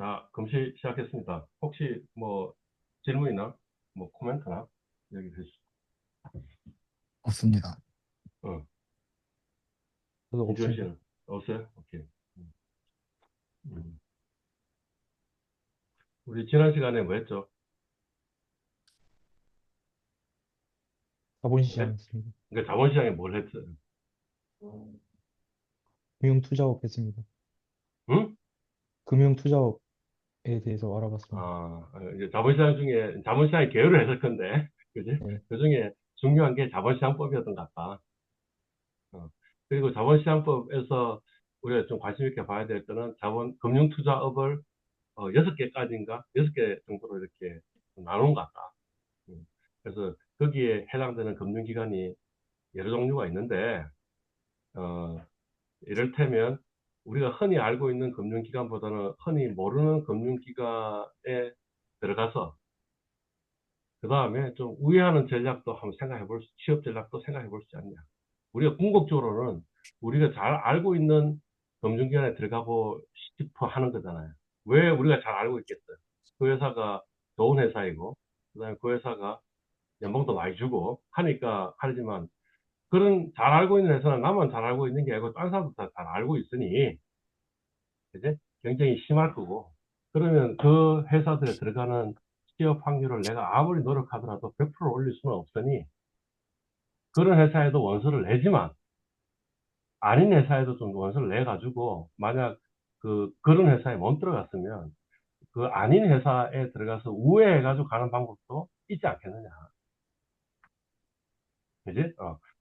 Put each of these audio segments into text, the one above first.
자, 금시 시작했습니다. 혹시 뭐 질문이나 뭐 코멘트나 여기 주시죠. 없습니다. 어, 저도 김주현 없습니다. 씨는 없어요? 오케이. 음, 음. 우리 지난 시간에 뭐 했죠? 네? 자본시장했습니다. 그러니까 자본시장에 뭘 했어요? 금융투자업 했습니다. 응? 금융투자업에 대해서 알아봤습니다. 이제 자본시장 중에 자본시장의 계열을 했을 건데, 그지? 네, 그 중에 중요한 게 자본시장법이었던 것 같다. 어. 그리고 자본시장법에서 우리가 좀 관심 있게 봐야 될 때는 금융투자업을 6개까지인가? 6개 정도로 이렇게 나눈 것 같다. 음. 그래서 거기에 해당되는 금융기관이 여러 종류가 있는데, 어, 이를테면 우리가 흔히 알고 있는 금융기관보다는 흔히 모르는 금융기관에 들어가서 그 다음에 좀 우회하는 전략도 한번 취업 전략도 생각해 볼 수 있냐. 우리가 궁극적으로는 우리가 잘 알고 있는 금융기관에 들어가고 싶어 하는 거잖아요. 왜 우리가 잘 알고 있겠어요? 그 회사가 좋은 회사이고, 그 다음에 그 회사가 연봉도 많이 주고 하니까 하지만 그런 잘 알고 있는 회사는 나만 잘 알고 있는 게 아니고 딴 사람도 다 잘 알고 있으니 이제 경쟁이 심할 거고 그러면 그 회사들에 들어가는 취업 확률을 내가 아무리 노력하더라도 100% 올릴 수는 없으니 그런 회사에도 원서를 내지만 아닌 회사에도 좀 원서를 내 가지고 만약 그런 회사에 못 들어갔으면 그 아닌 회사에 들어가서 우회해 가지고 가는 방법도 있지 않겠느냐. 그지?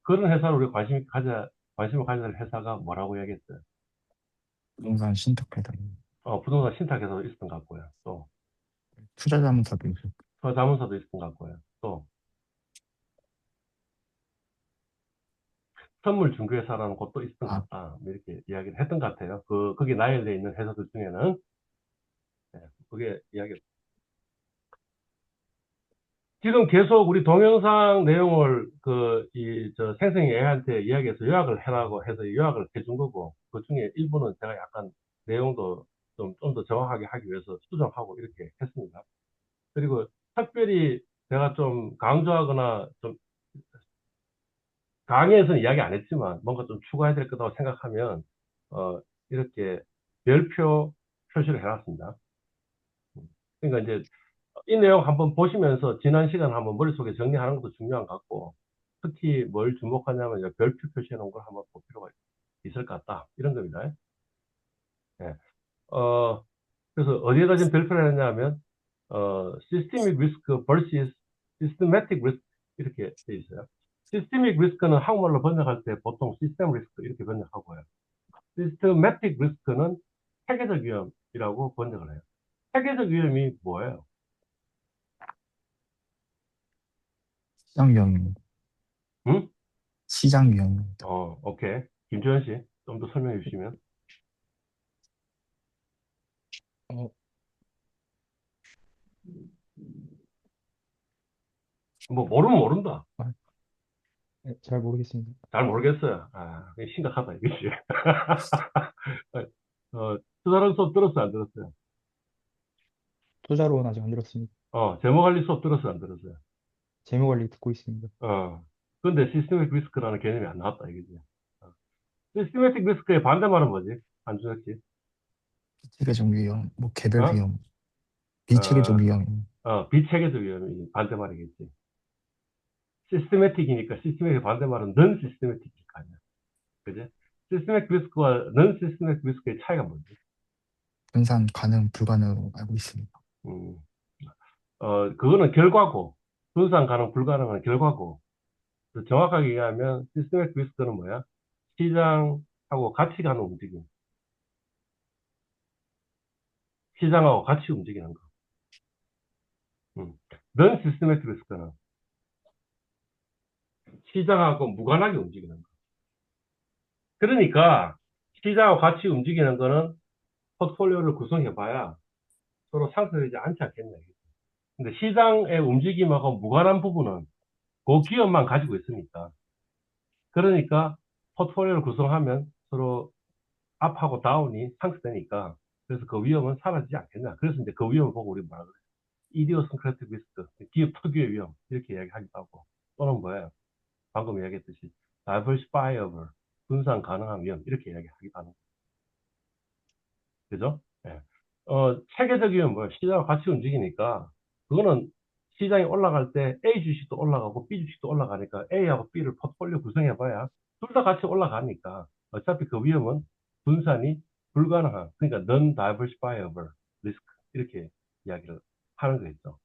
그런 회사를 우리 관심을 가져야 될 회사가 뭐라고 얘기했어요? 부동산 신탁회사, 부동산 신탁에서 있었던 것 같고요. 또, 투자자문사도 있었고, 서자문사도 있었던 것 같고요. 또, 선물 중개사라는 곳도 있었던 것 아, 같다. 뭐 이렇게 이야기를 했던 것 같아요. 거기 나열되어 있는 회사들 중에는, 네, 그게 이야기. 지금 계속 우리 동영상 내용을 생생히 애한테 이야기해서 요약을 해라고 해서 요약을 해준 거고, 그 중에 일부는 제가 약간 내용도 좀 더 정확하게 하기 위해서 수정하고 이렇게 했습니다. 그리고 특별히 제가 좀 강조하거나 좀 강의에서는 이야기 안 했지만 뭔가 좀 추가해야 될 거라고 생각하면 이렇게 별표 표시를 해놨습니다. 그러니까 이제 이 내용 한번 보시면서 지난 시간 한번 머릿속에 정리하는 것도 중요한 것 같고 특히 뭘 주목하냐면 이제 별표 표시해 놓은 걸 한번 볼 필요가 있을 것 같다. 이런 겁니다. 예. 어, 그래서 어디에다 지금 별표를 했냐면 systemic risk versus systematic risk 이렇게 돼 있어요. systemic risk는 한국말로 번역할 때 보통 system risk 이렇게 번역하고요. systematic risk는 체계적 위험이라고 번역을 해요. 체계적 위험이 뭐예요? 시장 위험입니다. 응? 시장 위험입니다. 오케이. 김주현 씨, 좀 더 설명해 주시면. 어, 뭐, 모르면 모른다. 아, 네, 잘 모르겠습니다. 잘 모르겠어요. 이게 심각하다, 이것이. 투자론 수업 들었어요, 안 들었어요? 투자로는 아직 안 들었습니다. 재무 관리 수업 들었어요, 안 들었어요? 재무관리 듣고 있습니다. 근데 시스테믹 리스크라는 개념이 안 나왔다, 이거지. 시스테매틱 리스크의 반대말은 뭐지? 안준혁 씨? 체계적 위험, 뭐 개별 어? 위험, 비체계적 어, 위험, 비체계적 위험이 반대말이겠지. 시스테매틱이니까 시스테매틱의 반대말은 넌 시스테매틱이니까 아니야. 그지? 시스테매틱 리스크와 넌 시스테매틱 리스크의 차이가 뭐지? 분산 가능 불가능으로 알고 있습니다. 음, 그거는 결과고, 분산 가능, 불가능은 결과고, 정확하게 얘기하면 시스테매틱 리스크는 뭐야? 시장하고 같이 가는 움직임. 시장하고 같이 움직이는 거. 넌 시스테매틱 리스크는 시장하고 무관하게 움직이는 거. 그러니까 시장하고 같이 움직이는 거는 포트폴리오를 구성해봐야 서로 상쇄되지 않지 않겠냐. 근데 시장의 움직임하고 무관한 부분은 그 기업만 가지고 있으니까. 그러니까 포트폴리오를 구성하면 서로 업하고 다운이 상쇄되니까 그래서 그 위험은 사라지지 않겠냐. 그래서 이제 그 위험을 보고 우리 뭐라 그래? 이디오싱크라틱 리스크, 기업 특유의 위험 이렇게 이야기하기도 하고 또는 뭐예요? 방금 이야기했듯이 diversifiable, 분산 가능한 위험 이렇게 이야기하기도 하는 거죠. 그죠? 예. 체계적 위험은 뭐예요? 시장과 같이 움직이니까 그거는 시장이 올라갈 때 A 주식도 올라가고 B 주식도 올라가니까 A하고 B를 포트폴리오 구성해봐야 둘 다 같이 올라가니까 어차피 그 위험은 분산이 불가능한, 그러니까 non-diversifiable risk 이렇게 이야기를 하는 거겠죠.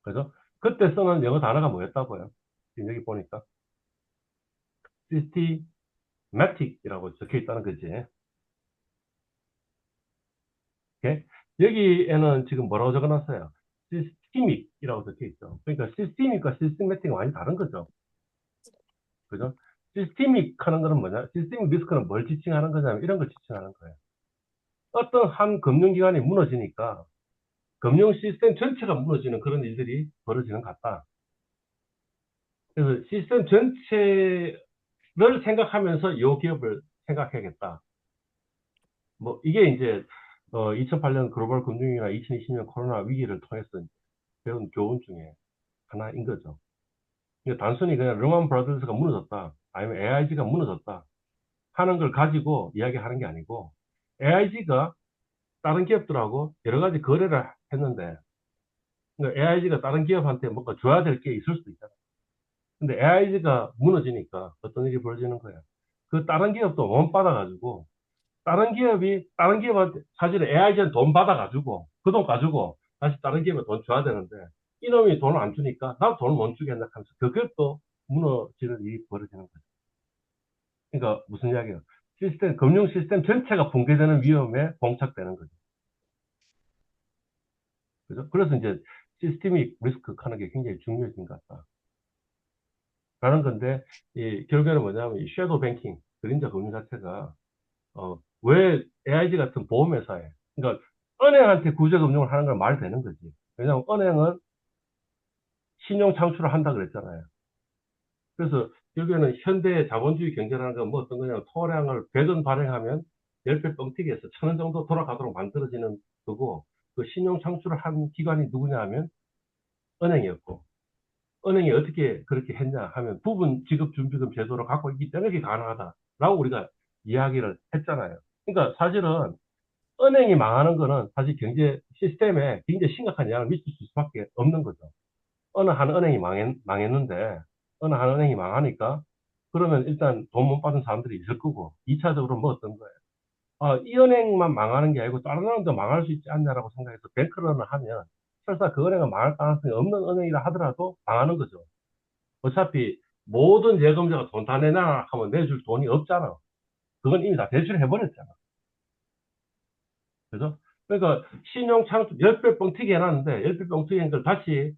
그래서 그때 쓰는 영어 단어가 뭐였다고요? 지금 여기 보니까 systematic이라고 적혀 있다는 거지. 오케이? 여기에는 지금 뭐라고 적어놨어요? systemic이라고 적혀 있죠. 그러니까 systemic과 systematic은 완전히 다른 거죠. 그죠? systemic 하는 거는 뭐냐? systemic 리스크는 뭘 지칭하는 거냐면 이런 걸 지칭하는 거예요. 어떤 한 금융기관이 무너지니까 금융 시스템 전체가 무너지는 그런 일들이 벌어지는 것 같다. 그래서 시스템 전체를 생각하면서 이 기업을 생각해야겠다. 뭐 이게 이제 2008년 글로벌 금융위기나 2020년 코로나 위기를 통해서 배운 교훈 중에 하나인 거죠. 그러니까 단순히 그냥 르만 브라더스가 무너졌다, 아니면 AIG가 무너졌다 하는 걸 가지고 이야기하는 게 아니고 AIG가 다른 기업들하고 여러 가지 거래를 했는데 그러니까 AIG가 다른 기업한테 뭔가 줘야 될 게 있을 수도 있잖아. 근데 AIG가 무너지니까 어떤 일이 벌어지는 거야. 그 다른 기업도 못 받아가지고 다른 기업한테 사실은 AIG는 돈 받아가지고 그 돈 가지고 다시 다른 기업에 돈 줘야 되는데 이놈이 돈을 안 주니까 나도 돈을 못 주겠나 하면서 그 기업도 무너지는 일이 벌어지는 거죠. 그러니까 무슨 이야기예요? 금융 시스템 전체가 붕괴되는 위험에 봉착되는 거죠. 그죠? 그래서 이제 시스템ik 리스크 하는 게 굉장히 중요해진 것 같다. 라는 건데, 결국에는 뭐냐면, 이 섀도우 뱅킹, 그림자 금융 자체가, 왜 AIG 같은 보험회사에, 그러니까, 은행한테 구제금융을 하는 건 말이 되는 거지. 왜냐하면 은행은 신용 창출을 한다 그랬잖아요. 그래서 결국에는 현대의 자본주의 경제라는 건 뭐 어떤 거냐면 토량을 100원 발행하면 10배 뻥튀기해서 1000원 정도 돌아가도록 만들어지는 거고 그 신용 창출을 한 기관이 누구냐 하면 은행이었고 은행이 어떻게 그렇게 했냐 하면 부분 지급 준비금 제도를 갖고 있기 때문에 그게 가능하다라고 우리가 이야기를 했잖아요. 그러니까 사실은 은행이 망하는 거는 사실 경제 시스템에 굉장히 심각한 영향을 미칠 수밖에 없는 거죠. 어느 한 은행이 망했는데 어느 한 은행이 망하니까 그러면 일단 돈 못 받은 사람들이 있을 거고 2차적으로 뭐 어떤 거예요? 이 은행만 망하는 게 아니고 다른 은행도 망할 수 있지 않냐라고 생각해서 뱅크런을 하면 설사 그 은행은 망할 가능성이 없는 은행이라 하더라도 망하는 거죠. 어차피 모든 예금자가 돈 다 내놔 하면 내줄 돈이 없잖아. 그건 이미 다 대출해버렸잖아. 그죠? 그러니까 신용 창출 10배 뻥튀기 해놨는데 10배 뻥튀기 한걸 다시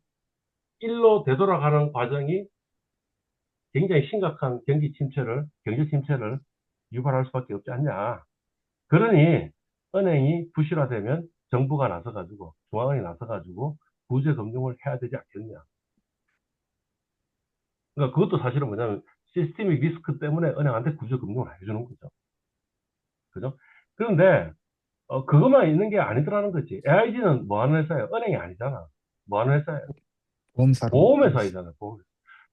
일로 되돌아가는 과정이 굉장히 심각한 경제 침체를 유발할 수밖에 없지 않냐. 그러니 은행이 부실화되면 정부가 나서가지고, 중앙은행이 나서가지고 구제 금융을 해야 되지 않겠냐. 그러니까 그것도 사실은 뭐냐면 시스템ik 리스크 때문에 은행한테 구제 금융을 해주는 거죠. 그죠? 그런데 그것만 있는 게 아니더라는 거지. AIG는 뭐 하는 회사예요? 은행이 아니잖아. 뭐 하는 회사예요? 보험사로 알고 있습니다. 보험회사이잖아.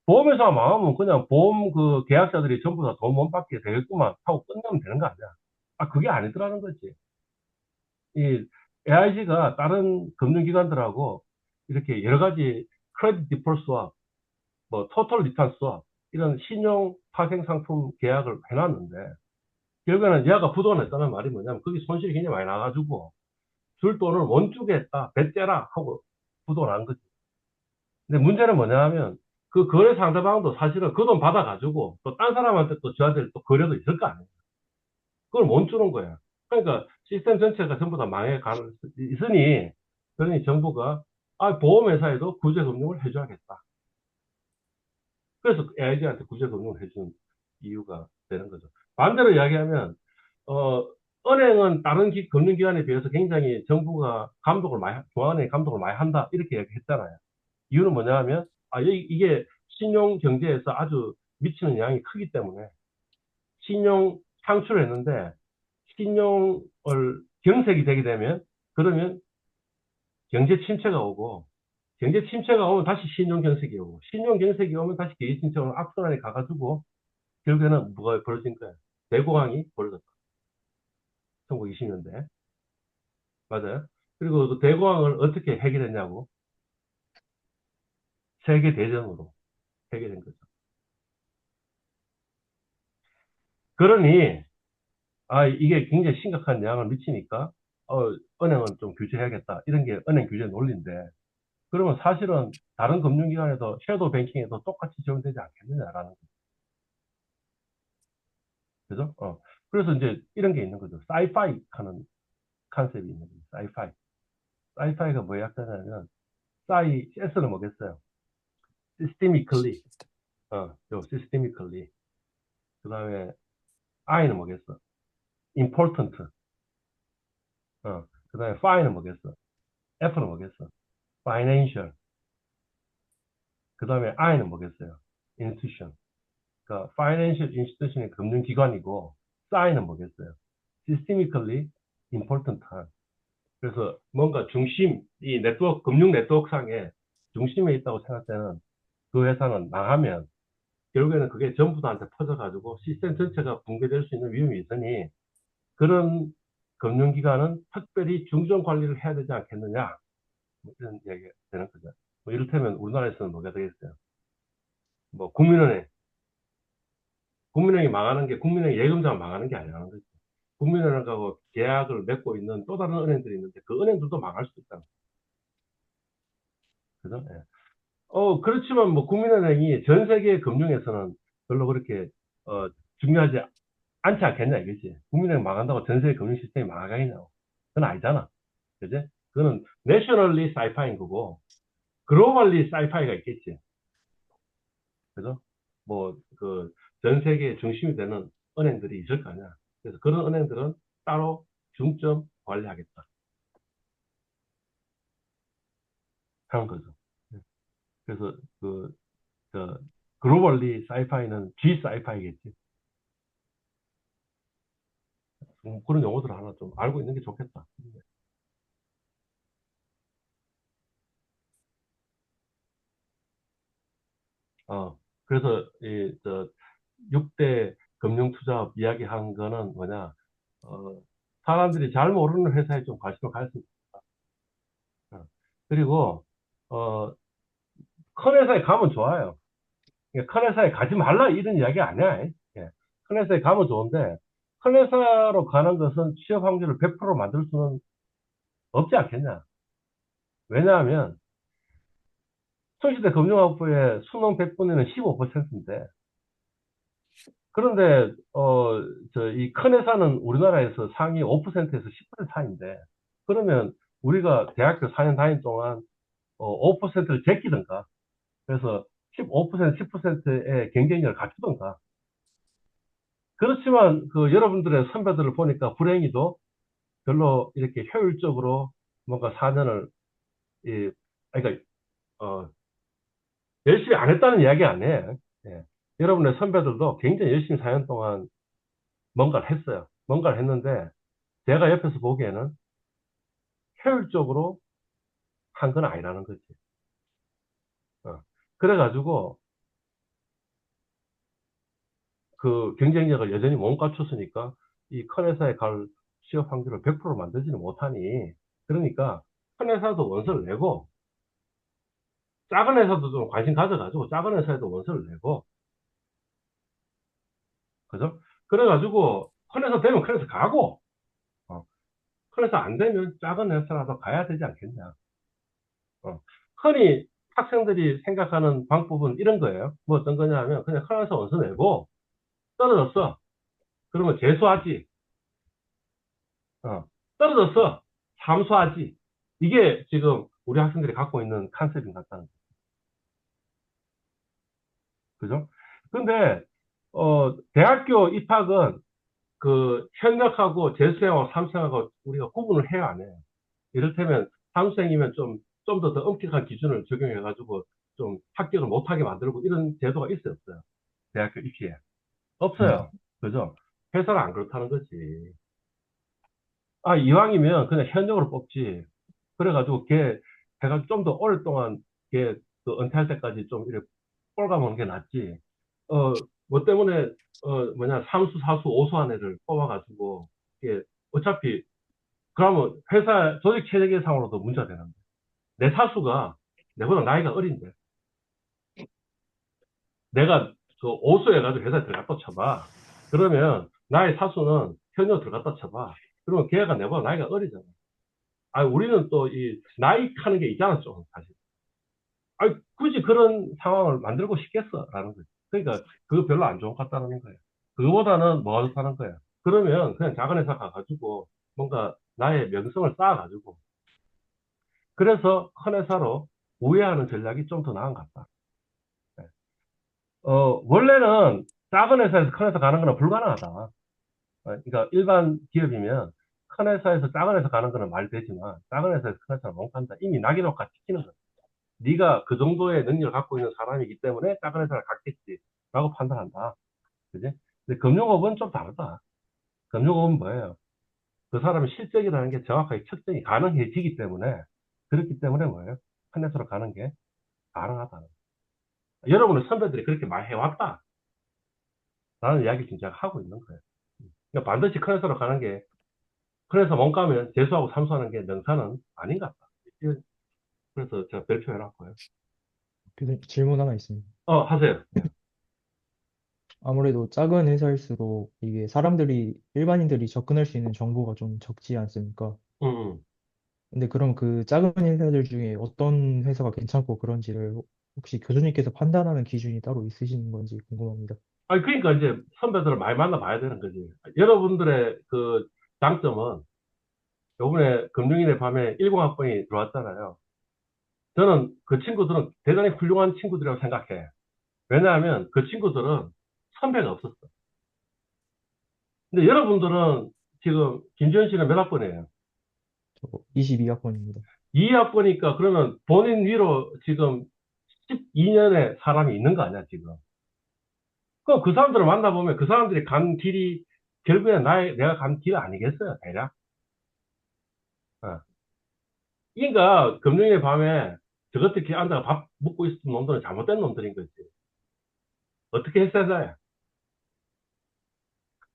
보험회사 망하면 그냥 보험 그 계약자들이 전부 다 돈 못 받게 되겠구만 하고 끝내면 되는 거 아니야. 그게 아니더라는 거지. 이 AIG가 다른 금융기관들하고 이렇게 여러 가지 크레딧 디폴 스왑, 뭐 토탈 리턴 스왑 이런 신용 파생 상품 계약을 해놨는데 결국에는 얘가 부도가 냈다는 말이 뭐냐면 거기 손실이 굉장히 많이 나가지고 줄 돈을 못 주겠다, 배째라 하고 부도가 난 거지. 근데 문제는 뭐냐 하면 그 거래 상대방도 사실은 그 돈 받아가지고 또 딴 사람한테 또 줘야 될 또 거래도 있을 거 아니에요. 그걸 못 주는 거야. 그러니까 시스템 전체가 전부 다 망해 가는 있으니 그러니 정부가 보험회사에도 구제금융을 해줘야겠다. 그래서 AIG한테 구제금융을 해주는 이유가 되는 거죠. 반대로 이야기하면 은행은 다른 금융기관에 비해서 굉장히 정부가 중앙은행이 감독을 많이 한다 이렇게 얘기했잖아요. 이유는 뭐냐 하면 이게 신용 경제에서 아주 미치는 영향이 크기 때문에 신용 창출을 했는데 신용을 경색이 되게 되면, 그러면 경제 침체가 오고, 경제 침체가 오면 다시 신용 경색이 오고, 신용 경색이 오면 다시 경제 침체가 오면 악순환이 가가지고, 결국에는 뭐가 벌어진 거야? 대공황이 벌어졌다. 1920년대. 맞아요. 그리고 그 대공황을 어떻게 해결했냐고. 세계대전으로 해결된 거죠. 그러니, 이게 굉장히 심각한 영향을 미치니까, 은행은 좀 규제해야겠다. 이런 게 은행 규제 논리인데, 그러면 사실은 다른 금융기관에서 섀도우 뱅킹에서 똑같이 적용되지 않겠느냐라는 거죠. 그죠? 그래서 이제 이런 게 있는 거죠. 사이파이 하는 컨셉이 있는 거죠. 사이파이. 사이파이가 뭐에 약자냐면, S는 뭐겠어요? systemically. systemically. 그 다음에 I는 뭐겠어? important. 그 다음에 F는 뭐겠어? F는 뭐겠어? financial. 그 다음에 I는 뭐겠어요? institution. 그러니까 financial institution이 금융기관이고, I는 뭐겠어요? systemically important 한. 그래서 뭔가 중심, 이 네트워크, 금융 네트워크 상에 중심에 있다고 생각되는 그 회사는 망하면 결국에는 그게 전부 다한테 퍼져가지고 시스템 전체가 붕괴될 수 있는 위험이 있으니 그런 금융기관은 특별히 중점 관리를 해야 되지 않겠느냐. 뭐 이런 얘기가 되는 거죠. 뭐 이를테면 우리나라에서는 뭐가 되겠어요? 뭐 국민은행. 국민은행이 망하는 게 국민은행 예금자가 망하는 게 아니라는 거죠. 국민은행하고 계약을 맺고 있는 또 다른 은행들이 있는데 그 은행들도 망할 수 있다는 거죠. 그죠? 예. 그렇지만 뭐 국민은행이 전 세계 금융에서는 별로 그렇게 중요하지 않지 않겠냐 이거지. 국민은행 망한다고 전 세계 금융 시스템이 망하겠냐고. 그건 아니잖아. 그지? 그거는 내셔널리 사이파인 거고 글로벌리 사이파이가 있겠지. 그죠? 뭐 그 전 세계 중심이 되는 은행들이 있을 거 아니야. 그래서 그런 은행들은 따로 중점 관리하겠다 하는 거죠. 그래서 저 글로벌리 사이파이는 G 사이파이겠지. 그런 용어들을 하나 좀 알고 있는 게 좋겠다. 그래서 저 6대 금융투자업 이야기한 거는 뭐냐, 사람들이 잘 모르는 회사에 좀 관심을 가졌으면 좋겠다. 그리고, 큰 회사에 가면 좋아요. 그러니까 큰 회사에 가지 말라 이런 이야기 아니야. 예. 큰 회사에 가면 좋은데, 큰 회사로 가는 것은 취업 확률을 100% 만들 수는 없지 않겠냐. 왜냐하면, 손시대 금융학부의 수능 100분위는 15%인데, 그런데 이 큰 회사는 우리나라에서 상위 5%에서 10% 사이인데 그러면 우리가 대학교 4년 다닌 동안 5%를 제끼든가 그래서 15% 10%의 경쟁력을 갖추든가 그렇지만 그 여러분들의 선배들을 보니까 불행히도 별로 이렇게 효율적으로 뭔가 4년을 그러니까 어, 열심히 안 했다는 이야기 아니에요. 예. 여러분의 선배들도 굉장히 열심히 4년 동안 뭔가를 했어요. 뭔가를 했는데 제가 옆에서 보기에는 효율적으로 한 건 아니라는 거지. 그래가지고 그 경쟁력을 여전히 못 갖췄으니까 이 큰 회사에 갈 취업 확률을 100% 만들지는 못하니 그러니까 큰 회사도 원서를 내고 작은 회사도 좀 관심 가져가지고 작은 회사에도 원서를 내고 그죠? 그래가지고 큰 회사 되면 큰 회사 가고 어, 큰 회사 안 되면 작은 회사라도 가야 되지 않겠냐. 흔히 학생들이 생각하는 방법은 이런 거예요. 뭐 어떤 거냐 하면 그냥 큰 회사 원서 내고 떨어졌어. 그러면 재수하지. 어, 떨어졌어. 삼수하지. 이게 지금 우리 학생들이 갖고 있는 컨셉인 것 같다는 거죠. 그죠? 근데, 대학교 입학은 그 현역하고 재수생하고 삼수생하고 우리가 구분을 해야 안 해요. 이를테면 삼수생이면 좀 더 엄격한 기준을 적용해가지고 좀 합격을 못하게 만들고 이런 제도가 있어요, 없어요? 대학교 입시에. 네. 없어요. 그죠? 회사는 안 그렇다는 거지. 아, 이왕이면 그냥 현역으로 뽑지. 그래가지고 걔 해가지고 좀 더 오랫동안 걔그 은퇴할 때까지 좀 이렇게 꼴감하는 게 낫지. 뭐 때문에 뭐냐 삼수, 사수, 오수한 애를 뽑아가지고 이게 어차피 그러면 회사 조직 체계상으로도 문제가 되는데 내 사수가 내보다 나이가 어린데 내가 그 오수해가지고 회사에 들어갔다 쳐봐. 그러면 나의 사수는 현역 들어갔다 쳐봐. 그러면 걔가 내보다 나이가 어리잖아. 아, 우리는 또 이 나이 카는 게 있잖아, 좀 사실. 아, 굳이 그런 상황을 만들고 싶겠어라는 거지. 그러니까 그거 별로 안 좋은 것 같다는 거야. 그거보다는 뭐가 좋다는 거야. 그러면 그냥 작은 회사 가가지고 뭔가 나의 명성을 쌓아가지고 그래서 큰 회사로 우회하는 전략이 좀 더 나은 것 같다. 네. 원래는 작은 회사에서 큰 회사 가는 거는 불가능하다. 그러니까 일반 기업이면 큰 회사에서 작은 회사 가는 거는 말 되지만 작은 회사에서 큰 회사는 못 간다. 이미 낙인호가 찍히는 거야. 네가 그 정도의 능력을 갖고 있는 사람이기 때문에 작은 회사를 갔겠지라고 판단한다. 그지? 근데 금융업은 좀 다르다. 금융업은 뭐예요? 그 사람의 실적이라는 게 정확하게 측정이 가능해지기 때문에 그렇기 때문에 뭐예요? 큰 회사로 가는 게 가능하다. 여러분의 선배들이 그렇게 많이 해왔다. 라는 이야기를 지금 제가 하고 있는 거예요. 그러니까 반드시 큰 회사로 가는 게, 큰 회사 못 가면 재수하고 삼수하는 게 명사는 아닌 것 같다. 그래서 제가 발표해놨고요. 교수님, 질문 하나 있습니다. 하세요. 예. 아무래도 작은 회사일수록 이게 사람들이, 일반인들이 접근할 수 있는 정보가 좀 적지 않습니까? 음, 음. 근데 그럼 그 작은 회사들 중에 어떤 회사가 괜찮고 그런지를 혹시 교수님께서 판단하는 기준이 따로 있으신 건지 궁금합니다. 아니, 그러니까 이제 선배들을 많이 만나봐야 되는 거지. 여러분들의 그 장점은 요번에 금융인의 밤에 10학번이 들어왔잖아요. 저는 그 친구들은 대단히 훌륭한 친구들이라고 생각해. 왜냐하면 그 친구들은 선배가 없었어. 근데 여러분들은 지금 김지현 씨는 몇 학번이에요? 저 22학번입니다. 2학번이니까 그러면 본인 위로 지금 12년의 사람이 있는 거 아니야, 지금. 그럼 그 사람들을 만나보면 그 사람들이 간 길이 결국엔 내가 간 길 아니겠어요, 대략? 어. 그러니까 금융의 밤에 저것들 이렇게 앉아가 밥 먹고 있었던 놈들은 잘못된 놈들인 거지. 어떻게 했어야 돼?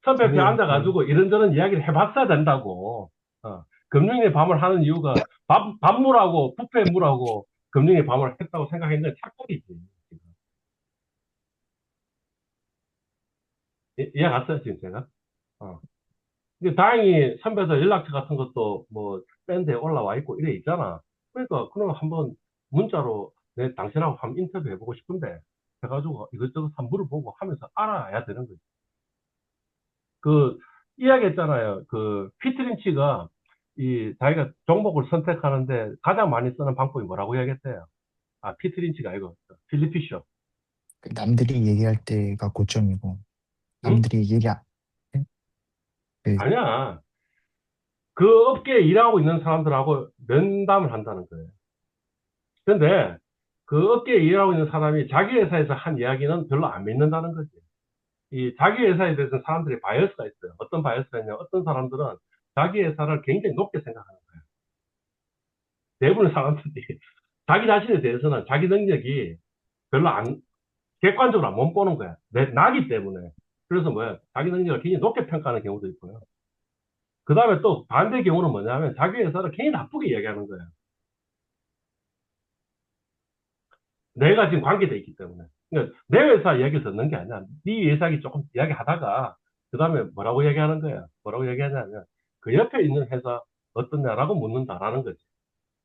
선배 옆에 선배님, 네. 앉아가지고 이런저런 이야기를 해봤어야 된다고. 금융의 밤을 하는 이유가 밥물하고 부패물하고 금융의 밤을 했다고 생각했는데 착각이지. 이해 갔어요, 지금 제가? 어. 근데 다행히 선배들 연락처 같은 것도 뭐 밴드에 올라와 있고 이래 있잖아. 그러니까 그럼 한번 문자로 내 당신하고 한번 인터뷰 해보고 싶은데 해가지고 이것저것 한번 물어보고 하면서 알아야 되는 거지. 그 이야기했잖아요. 그 피트린치가 이 자기가 종목을 선택하는데 가장 많이 쓰는 방법이 뭐라고 이야기했어요? 아, 피트린치가 아니고 필립 피셔. 그 남들이 얘기할 때가 고점이고, 응? 남들이 그, 아니야. 그 업계에 일하고 있는 사람들하고 면담을 한다는 거예요. 근데 그 업계에 일하고 있는 사람이 자기 회사에서 한 이야기는 별로 안 믿는다는 거지. 이 자기 회사에 대해서 사람들이 바이어스가 있어요. 어떤 바이어스가 있냐? 어떤 사람들은 자기 회사를 굉장히 높게 생각하는 거예요. 대부분의 사람들이 자기 자신에 대해서는 자기 능력이 별로 객관적으로 안 보는 거야. 나기 때문에. 그래서 뭐야? 자기 능력을 굉장히 높게 평가하는 경우도 있고요. 그 다음에 또 반대 경우는 뭐냐면 자기 회사를 굉장히 나쁘게 이야기하는 거예요. 내가 지금 관계돼 있기 때문에. 그러니까 내 회사 이야기를 듣는 게 아니야. 네 회사기 조금 이야기하다가 그 다음에 뭐라고 얘기하는 거야? 뭐라고 얘기하냐면 그 옆에 있는 회사 어떻냐라고 묻는다라는 거지.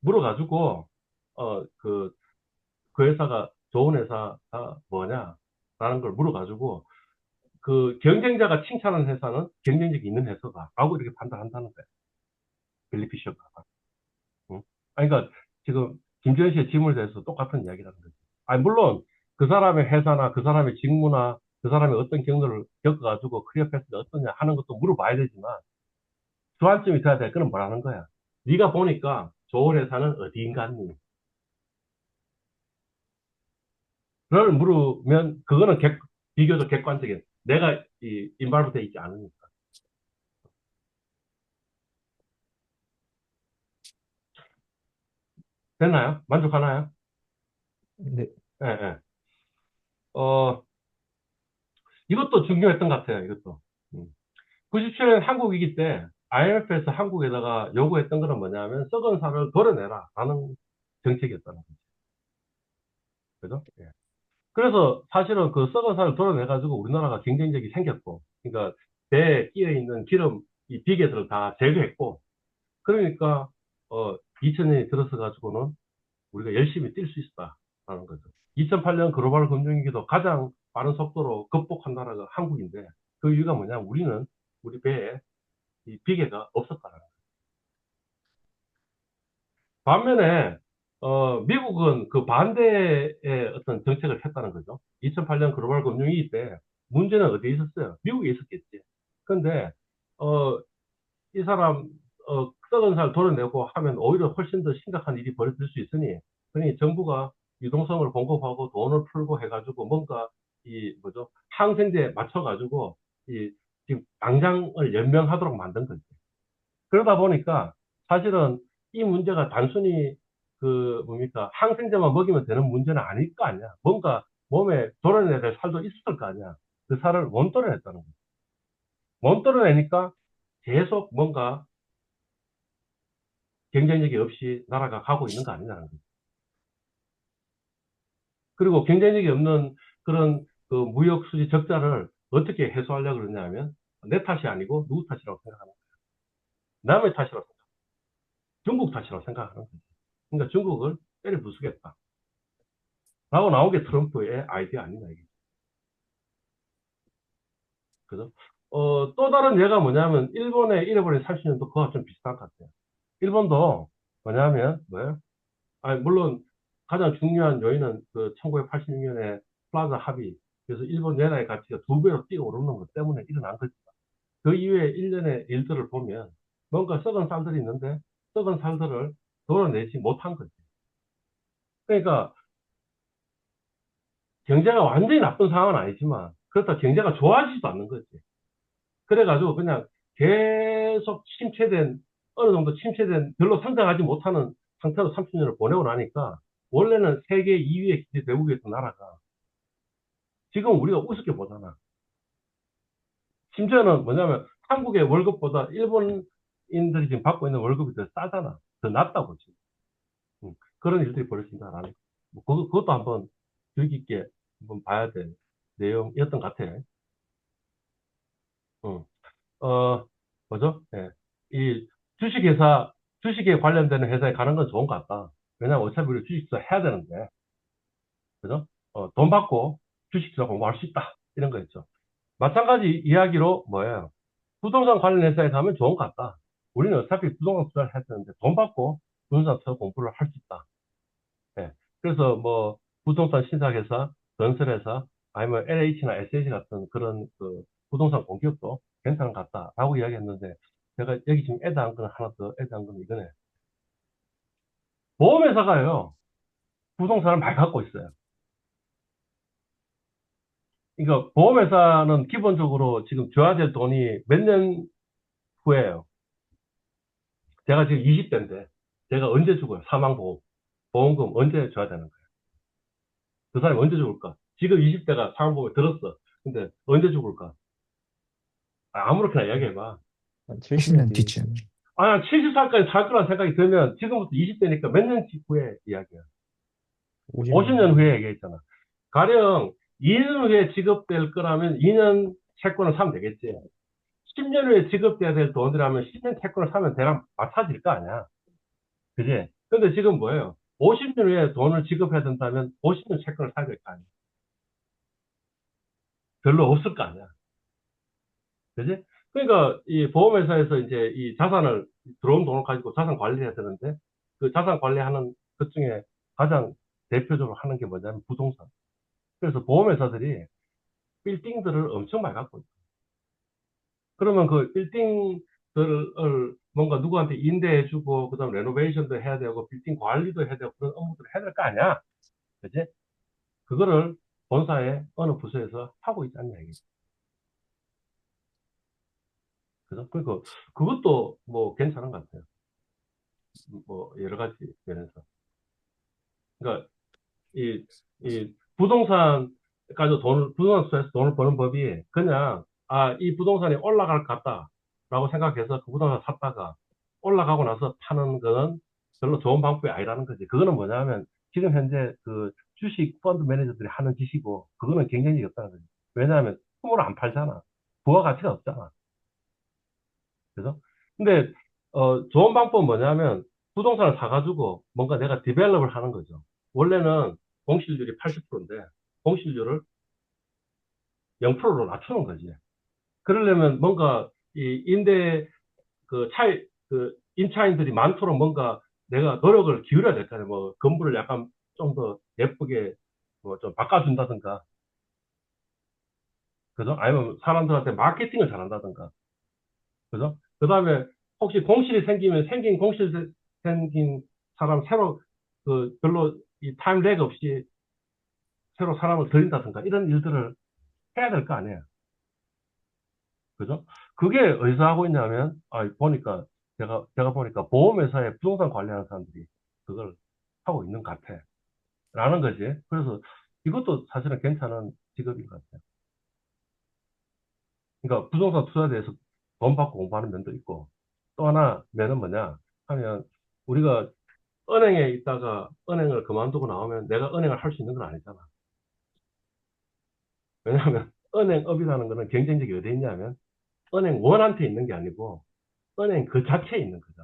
물어가지고 그 회사가 좋은 회사가 뭐냐? 라는 걸 물어가지고 그 경쟁자가 칭찬하는 회사는 경쟁력이 있는 회사다. 라고 이렇게 판단한다는 거야. 빌리피셔가. 응? 아니, 그러니까 지금 김지현 씨의 질문에 대해서 똑같은 이야기라는 거지. 아니, 물론 그 사람의 회사나 그 사람의 직무나 그 사람이 어떤 경로를 겪어가지고 커리어 패스가 어떠냐 하는 것도 물어봐야 되지만 주안점이 돼야 될 거는 뭐라는 거야. 네가 보니까 좋은 회사는 어디인 갔니? 를 물으면 그거는 비교적 객관적인 내가 이 인발부돼 있지 않으니까. 됐나요? 만족하나요? 네. 예, 예. 어, 이것도 중요했던 것 같아요, 이것도. 97년 한국 위기 때 IMF에서 한국에다가 요구했던 거는 뭐냐면 썩은 살을 덜어내라 라는 정책이었다는 거죠. 그죠? 예. 그래서 사실은 그 썩은 살을 덜어내가지고 우리나라가 경쟁력이 생겼고, 그러니까 배에 끼어 있는 기름, 이 비계들을 다 제거했고, 그러니까, 2000년이 들어서 가지고는 우리가 열심히 뛸 수 있다라는 거죠. 2008년 글로벌 금융위기도 가장 빠른 속도로 극복한 나라가 한국인데, 그 이유가 뭐냐면 우리는 우리 배에 이 비계가 없었다는 거예요. 반면에 미국은 그 반대의 어떤 정책을 폈다는 거죠. 2008년 글로벌 금융위기 때 문제는 어디에 있었어요? 미국에 있었겠지. 근데 어, 이 사람 썩은 살 도려내고 하면 오히려 훨씬 더 심각한 일이 벌어질 수 있으니 그러니 정부가 유동성을 공급하고 돈을 풀고 해가지고 뭔가 이 뭐죠 항생제에 맞춰가지고 이 지금 당장을 연명하도록 만든 거지. 그러다 보니까 사실은 이 문제가 단순히 그 뭡니까 항생제만 먹이면 되는 문제는 아닐 거 아니야. 뭔가 몸에 도려내야 될 살도 있을 거 아니야. 그 살을 못 도려냈다는 거야. 못 도려내니까 계속 뭔가 경쟁력이 없이 나라가 가고 있는 거 아니냐는 거죠. 그리고 경쟁력이 없는 그런 그 무역 수지 적자를 어떻게 해소하려고 그러냐면 내 탓이 아니고 누구 탓이라고 생각하는 거야. 남의 탓이라고 생각, 중국 탓이라고 생각하는 거지. 그러니까 중국을 때려 부수겠다. 라고 나온 게 트럼프의 아이디어 아니냐, 이게. 그죠? 또 다른 예가 뭐냐면, 일본의 잃어버린 30년도 그거와 좀 비슷한 것 같아요. 일본도 뭐냐면, 뭐예요? 아니, 물론, 가장 중요한 요인은 그 1986년에 플라자 합의. 그래서 일본 연화의 가치가 두 배로 뛰어오르는 것 때문에 일어난 거죠. 그 이후에 일련의 일들을 보면, 뭔가 썩은 쌀들이 있는데, 썩은 쌀들을 도려내지 못한 거지. 그러니까, 경제가 완전히 나쁜 상황은 아니지만, 그렇다 경제가 좋아지지도 않는 거지. 그래가지고 그냥 계속 침체된, 어느 정도 침체된, 별로 성장하지 못하는 상태로 30년을 보내고 나니까, 원래는 세계 2위의 기대 대국이었던 나라가, 지금 우리가 우습게 보잖아. 심지어는 뭐냐면, 한국의 월급보다 일본인들이 지금 받고 있는 월급이 더 싸잖아. 더 낫다고, 지금. 그런 일들이 벌어진다라는, 그것도 한번 주의 깊게 한번 봐야 될 내용이었던 것 같아. 응. 뭐죠? 예. 이 주식회사, 주식에 관련되는 회사에 가는 건 좋은 것 같다. 왜냐면 어차피 우리 주식투자 해야 되는데, 그죠? 돈 받고 주식투자 공부할 수 있다. 이런 거였죠. 마찬가지 이야기로 뭐예요? 부동산 관련 회사에 가면 좋은 것 같다. 우리는 어차피 부동산 투자를 해야 되는데 돈 받고 부동산 투자 공부를 할 수 있다. 예. 그래서 뭐 부동산 신탁회사, 건설회사, 아니면 LH나 SH 같은 그런 그 부동산 공기업도 괜찮은 것 같다라고 이야기했는데 제가 여기 지금 애다한 건 하나 더 애다한 건 이거네. 보험회사가요. 부동산을 많이 갖고 있어요. 그러니까 보험회사는 기본적으로 지금 줘야 될 돈이 몇 년 후에요. 제가 지금 20대인데 제가 언제 죽어요? 사망보험. 보험금 언제 줘야 되는 거예요? 그 사람이 언제 죽을까? 지금 20대가 사망보험에 들었어. 근데 언제 죽을까? 아무렇게나 이야기해봐. 한 70년 80년 뒤에 뒤쯤. 있어요. 아, 70살까지 살 거란 생각이 들면 지금부터 20대니까 몇 년 후에 이야기야. 50년 50년 뒤에. 후에 얘기했잖아. 가령 2년 후에 지급될 거라면 2년 채권을 사면 되겠지. 10년 후에 지급돼야 될 돈이라면 10년 채권을 사면 대략 맞춰질 거 아니야. 그지? 근데 지금 뭐예요? 50년 후에 돈을 지급해야 된다면 50년 채권을 사야 될 거 아니야. 별로 없을 거 아니야. 그지? 그러니까 이 보험회사에서 이제 이 자산을 들어온 돈을 가지고 자산 관리해야 되는데 그 자산 관리하는 것 중에 가장 대표적으로 하는 게 뭐냐면 부동산. 그래서 보험회사들이 빌딩들을 엄청 많이 갖고 있어. 그러면 그 빌딩들을 뭔가 누구한테 임대해주고 그다음 레노베이션도 해야 되고 빌딩 관리도 해야 되고 그런 업무들을 해야 될 거 아니야. 그지? 그거를 본사의 어느 부서에서 하고 있지 않냐 이게. 그죠? 그러니까 그것도 뭐 괜찮은 것 같아요. 뭐 여러 가지 면에서. 그러니까 이 부동산까지 부동산 투자해서 돈을 버는 법이 그냥, 이 부동산이 올라갈 것 같다라고 생각해서 그 부동산 샀다가 올라가고 나서 파는 거는 별로 좋은 방법이 아니라는 거지. 그거는 뭐냐면 지금 현재 그 주식 펀드 매니저들이 하는 짓이고 그거는 경쟁력이 없다는 거지. 왜냐하면 품으로 안 팔잖아. 부가 가치가 없잖아. 그래서 근데 좋은 방법은 뭐냐면 부동산을 사가지고 뭔가 내가 디벨롭을 하는 거죠. 원래는 공실률이 80%인데 공실률을 0%로 낮추는 거지. 그러려면 뭔가 이 임대 임차인들이 많도록 뭔가 내가 노력을 기울여야 될 거 아니야. 뭐 건물을 약간 좀 더 예쁘게 뭐 좀 바꿔준다든가, 그죠? 아니면 사람들한테 마케팅을 잘한다든가, 그죠? 그 다음에 혹시 공실이 생기면 생긴 사람 새로 별로 이 타임 렉 없이 새로 사람을 들인다든가 이런 일들을 해야 될 거 아니에요. 그죠? 그게 어디서 하고 있냐면, 보니까, 제가 보니까 보험회사에 부동산 관리하는 사람들이 그걸 하고 있는 것 같아. 라는 거지. 그래서 이것도 사실은 괜찮은 직업인 것 같아요. 그러니까 부동산 투자에 대해서 돈 받고 공부하는 면도 있고, 또 하나 면은 뭐냐 하면, 우리가 은행에 있다가 은행을 그만두고 나오면 내가 은행을 할 수 있는 건 아니잖아. 왜냐하면 은행업이라는 거는 경쟁력이 어디 있냐면, 은행원한테 있는 게 아니고, 은행 그 자체에 있는 거죠.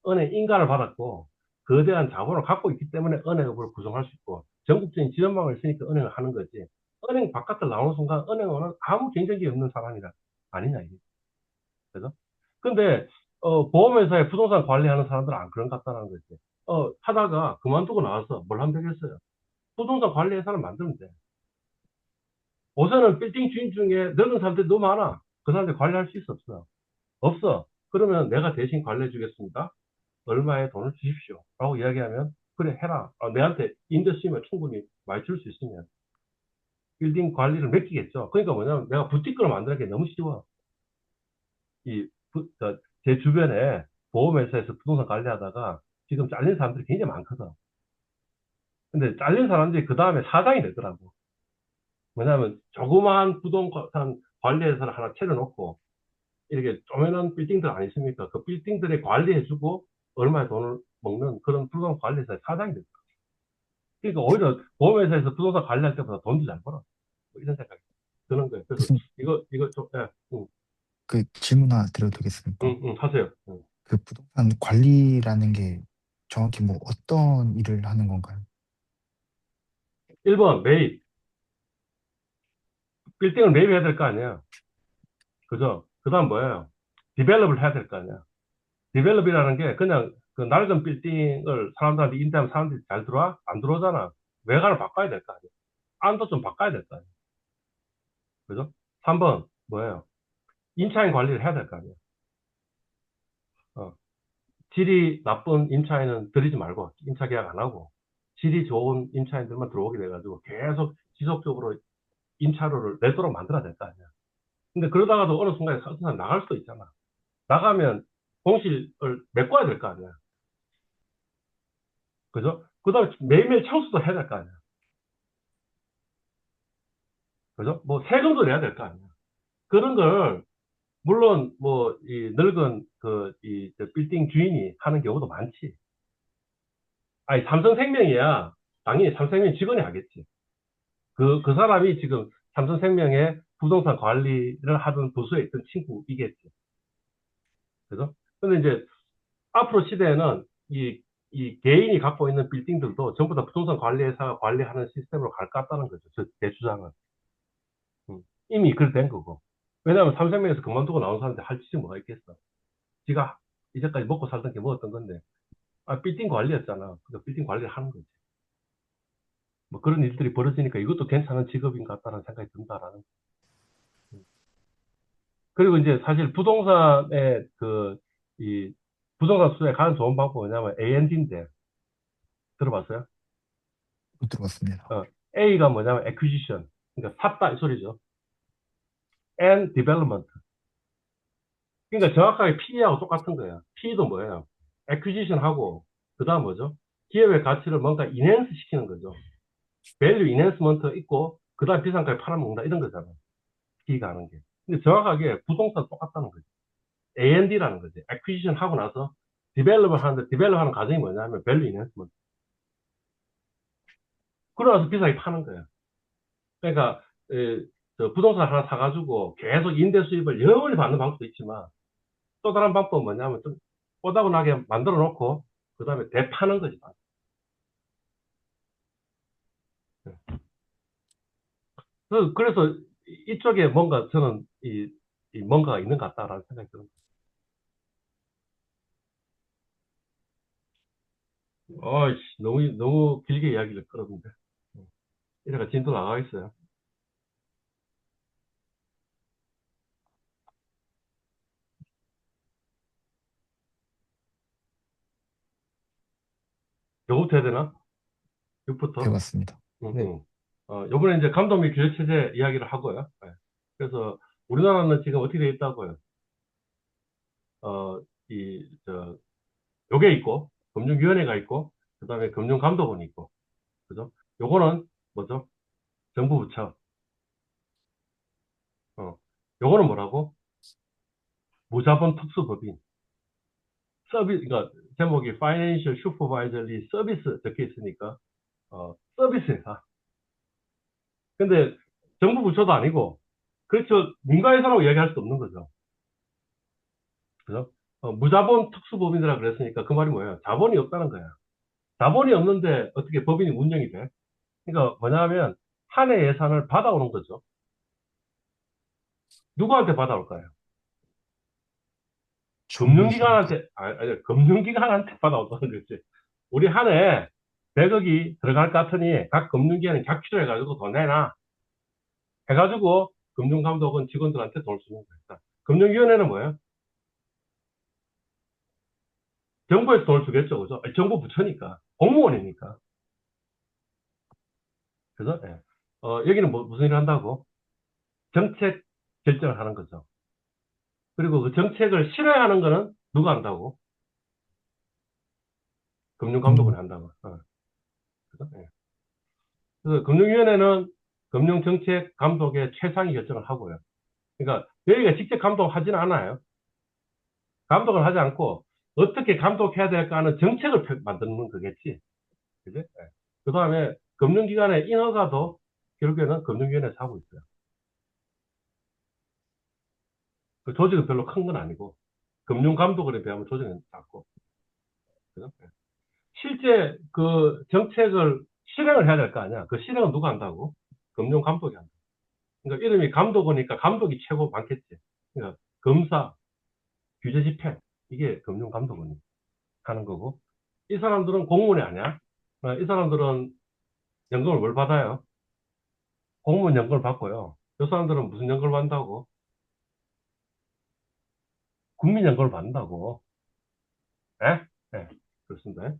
은행 인가를 받았고 거대한 자본을 갖고 있기 때문에 은행을 구성할 수 있고 전국적인 지원망을 쓰니까 은행을 하는 거지. 은행 바깥을 나오는 순간 은행은 아무 경쟁력이 없는 사람이라 아니냐 이게. 그래서 근데 보험회사에 부동산 관리하는 사람들은 안 그런 것 같다는 거지. 하다가 그만두고 나와서 뭘 하면 되겠어요. 부동산 관리회사를 만들면 돼. 우선은 빌딩 주인 중에 늙은 사람들이 너무 많아. 그 사람들 관리할 수 있어 없어? 없어. 그러면 내가 대신 관리해 주겠습니다. 얼마의 돈을 주십시오. 라고 이야기하면, 그래, 해라. 내한테 인더 쓰면 충분히 많이 줄 수 있으면, 빌딩 관리를 맡기겠죠. 그러니까 뭐냐면, 내가 부티크를 만드는 게 너무 쉬워. 제 주변에 보험회사에서 부동산 관리하다가 지금 잘린 사람들이 굉장히 많거든. 근데 잘린 사람들이 그 다음에 사장이 되더라고. 왜냐하면, 조그마한 부동산 관리회사를 하나 차려놓고, 이렇게 조그만한 빌딩들 아니십니까? 그 빌딩들에 관리해주고, 얼마의 돈을 먹는 그런 부동산 관리회사의 사장이 됐어. 그러니까 오히려 보험회사에서 부동산 관리할 때보다 돈도 잘 벌어. 뭐 이런 생각이 드는 거예요. 그래서 교수님, 이거 좀, 예, 그 질문 하나 드려도 되겠습니까? 하세요. 그 부동산 관리라는 게 정확히 뭐 어떤 일을 하는 건가요? 1번, 매입. 빌딩을 매입해야 될 거 아니에요. 그죠? 그 다음 뭐예요? 디벨롭을 해야 될 거 아니야. 디벨롭이라는 게 그냥 그 낡은 빌딩을 사람들한테 임대하면 사람들이 잘 들어와? 안 들어오잖아. 외관을 바꿔야 될 거 아니야. 안도 좀 바꿔야 될 거 아니야. 그죠? 3번, 뭐예요? 임차인 관리를 해야 될 거 아니야. 어. 질이 나쁜 임차인은 들이지 말고 임차 계약 안 하고 질이 좋은 임차인들만 들어오게 돼가지고 계속 지속적으로 임차료를 내도록 만들어야 될 거 아니야. 근데 그러다가도 어느 순간에 사람 나갈 수도 있잖아. 나가면 공실을 메꿔야 될 거 아니야. 그죠? 그 다음에 매일매일 청소도 해야 될 거 아니야. 그죠? 뭐 세금도 내야 될 거 아니야. 그런 걸 물론 뭐 이 늙은 저 빌딩 주인이 하는 경우도 많지. 아니 삼성생명이야. 당연히 삼성생명 직원이 하겠지. 그 사람이 지금 삼성생명의 부동산 관리를 하던 부서에 있던 친구이겠지. 그죠? 근데 이제 앞으로 시대에는 이 개인이 갖고 있는 빌딩들도 전부 다 부동산 관리회사가 관리하는 시스템으로 갈 것 같다는 거죠. 제 주장은. 이미 그렇게 된 거고. 왜냐하면 삼성생명에서 그만두고 나온 사람한테 할 짓이 뭐가 있겠어. 지가 이제까지 먹고 살던 게 먹었던 건데, 빌딩 관리였잖아. 그 빌딩 관리를 하는 거지. 뭐 그런 일들이 벌어지니까 이것도 괜찮은 직업인 것 같다는 생각이 든다라는. 그리고 이제 사실 부동산의 이 부동산 투자에 가장 좋은 방법은 뭐냐면 A&D인데, 들어봤어요? 못 들어봤습니다. A가 뭐냐면 acquisition. 그러니까 샀다 이 소리죠. and development. 그러니까 정확하게 PE하고 똑같은 거예요. PE도 뭐예요? acquisition하고, 그 다음 뭐죠? 기업의 가치를 뭔가 인핸스 시키는 거죠. 밸류 인핸스먼트 있고, 그 다음 비상까지 팔아먹는다. 이런 거잖아. 기가 하는 게. 근데 정확하게 부동산 똑같다는 거지. A&D라는 거지. 액퀴지션 하고 나서 디벨롭을 하는데, 디벨롭 하는 과정이 뭐냐면 밸류 인핸스먼트. 그러고 나서 비싸게 파는 거야. 그러니까, 저 부동산 하나 사가지고 계속 임대 수입을 영원히 받는 방법도 있지만, 또 다른 방법은 뭐냐면 좀 꼬다구나게 만들어 놓고, 그 다음에 대파는 거지. 그래서 이쪽에 뭔가 저는 이 뭔가가 있는 것 같다라는 생각이 듭니다. 어이씨, 너무 길게 이야기를 끌었는데. 이래가 진도 나가 있어요. 요거부터 해야 되나? 6부터? 해봤습니다. 응, 네. 응. 요번에 이제 감독 및 규제체제 이야기를 하고요. 네. 그래서 우리나라는 지금 어떻게 되어 있다고요? 어, 요게 있고, 금융위원회가 있고, 그 다음에 금융감독원이 있고, 그죠? 요거는 뭐죠? 정부 부처. 어, 요거는 뭐라고? 무자본 특수법인. 그러니까 제목이 Financial Supervisory Service 적혀 있으니까, 서비스 회사. 근데 정부 부처도 아니고, 그렇죠. 민간회사라고 이야기할 수 없는 거죠. 그죠? 무자본 특수법인이라 그랬으니까 그 말이 뭐예요? 자본이 없다는 거야. 자본이 없는데 어떻게 법인이 운영이 돼? 그러니까 뭐냐면, 한 해 예산을 받아오는 거죠. 누구한테 받아올까요? 정부에서라도. 아니, 금융기관한테 받아온다는 거지. 우리 한 해 100억이 들어갈 것 같으니 각 금융기관이 작출을 해가지고 돈 내놔. 해가지고 금융감독은 직원들한테 돈을 주는 거야. 금융위원회는 뭐예요? 정부에서 돈을 주겠죠, 그죠? 아니, 정부 부처니까. 공무원이니까. 그죠? 예. 여기는 무슨 일을 한다고? 정책 결정을 하는 거죠. 그리고 그 정책을 실행하는 거는 누가 한다고? 금융감독원이 음, 한다고. 그죠? 예. 그래서 금융위원회는 금융정책 감독의 최상위 결정을 하고요. 그러니까 여기가 직접 감독하지는 않아요. 감독을 하지 않고 어떻게 감독해야 될까 하는 정책을 만드는 거겠지. 그지? 그 다음에 금융기관의 인허가도 결국에는 금융위원회에서 하고 있어요. 그 조직은 별로 큰 건 아니고, 금융감독원에 비하면 조직은 작고. 그죠? 실제 그 정책을 실행을 해야 될 거 아니야. 그 실행은 누가 한다고? 금융감독이 한다. 그러니까 이름이 감독원이니까 감독이 최고 많겠지. 그러니까 검사, 규제 집행, 이게 금융감독원이 하는 거고. 이 사람들은 공무원이 아니야. 이 사람들은 연금을 뭘 받아요? 공무원 연금을 받고요. 이 사람들은 무슨 연금을 받는다고? 국민 연금을 받는다고. 예? 예. 그렇습니다.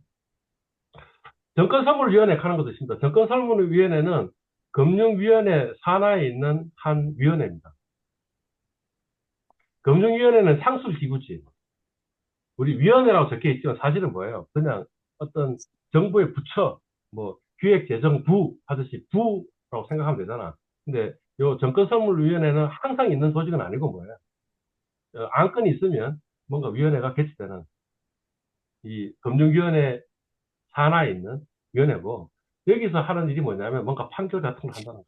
정권선물위원회 하는 것도 있습니다. 정권선물위원회는 금융위원회 산하에 있는 한 위원회입니다. 금융위원회는 상술기구지. 우리 위원회라고 적혀 있지만 사실은 뭐예요? 그냥 어떤 정부의 부처, 뭐 기획재정부 하듯이 부라고 생각하면 되잖아. 근데 요 정권선물위원회는 항상 있는 조직은 아니고 뭐예요? 안건이 있으면 뭔가 위원회가 개최되는 이 금융위원회 산하에 있는 위원회고, 여기서 하는 일이 뭐냐면 뭔가 판결 같은 걸 한다는 거예요.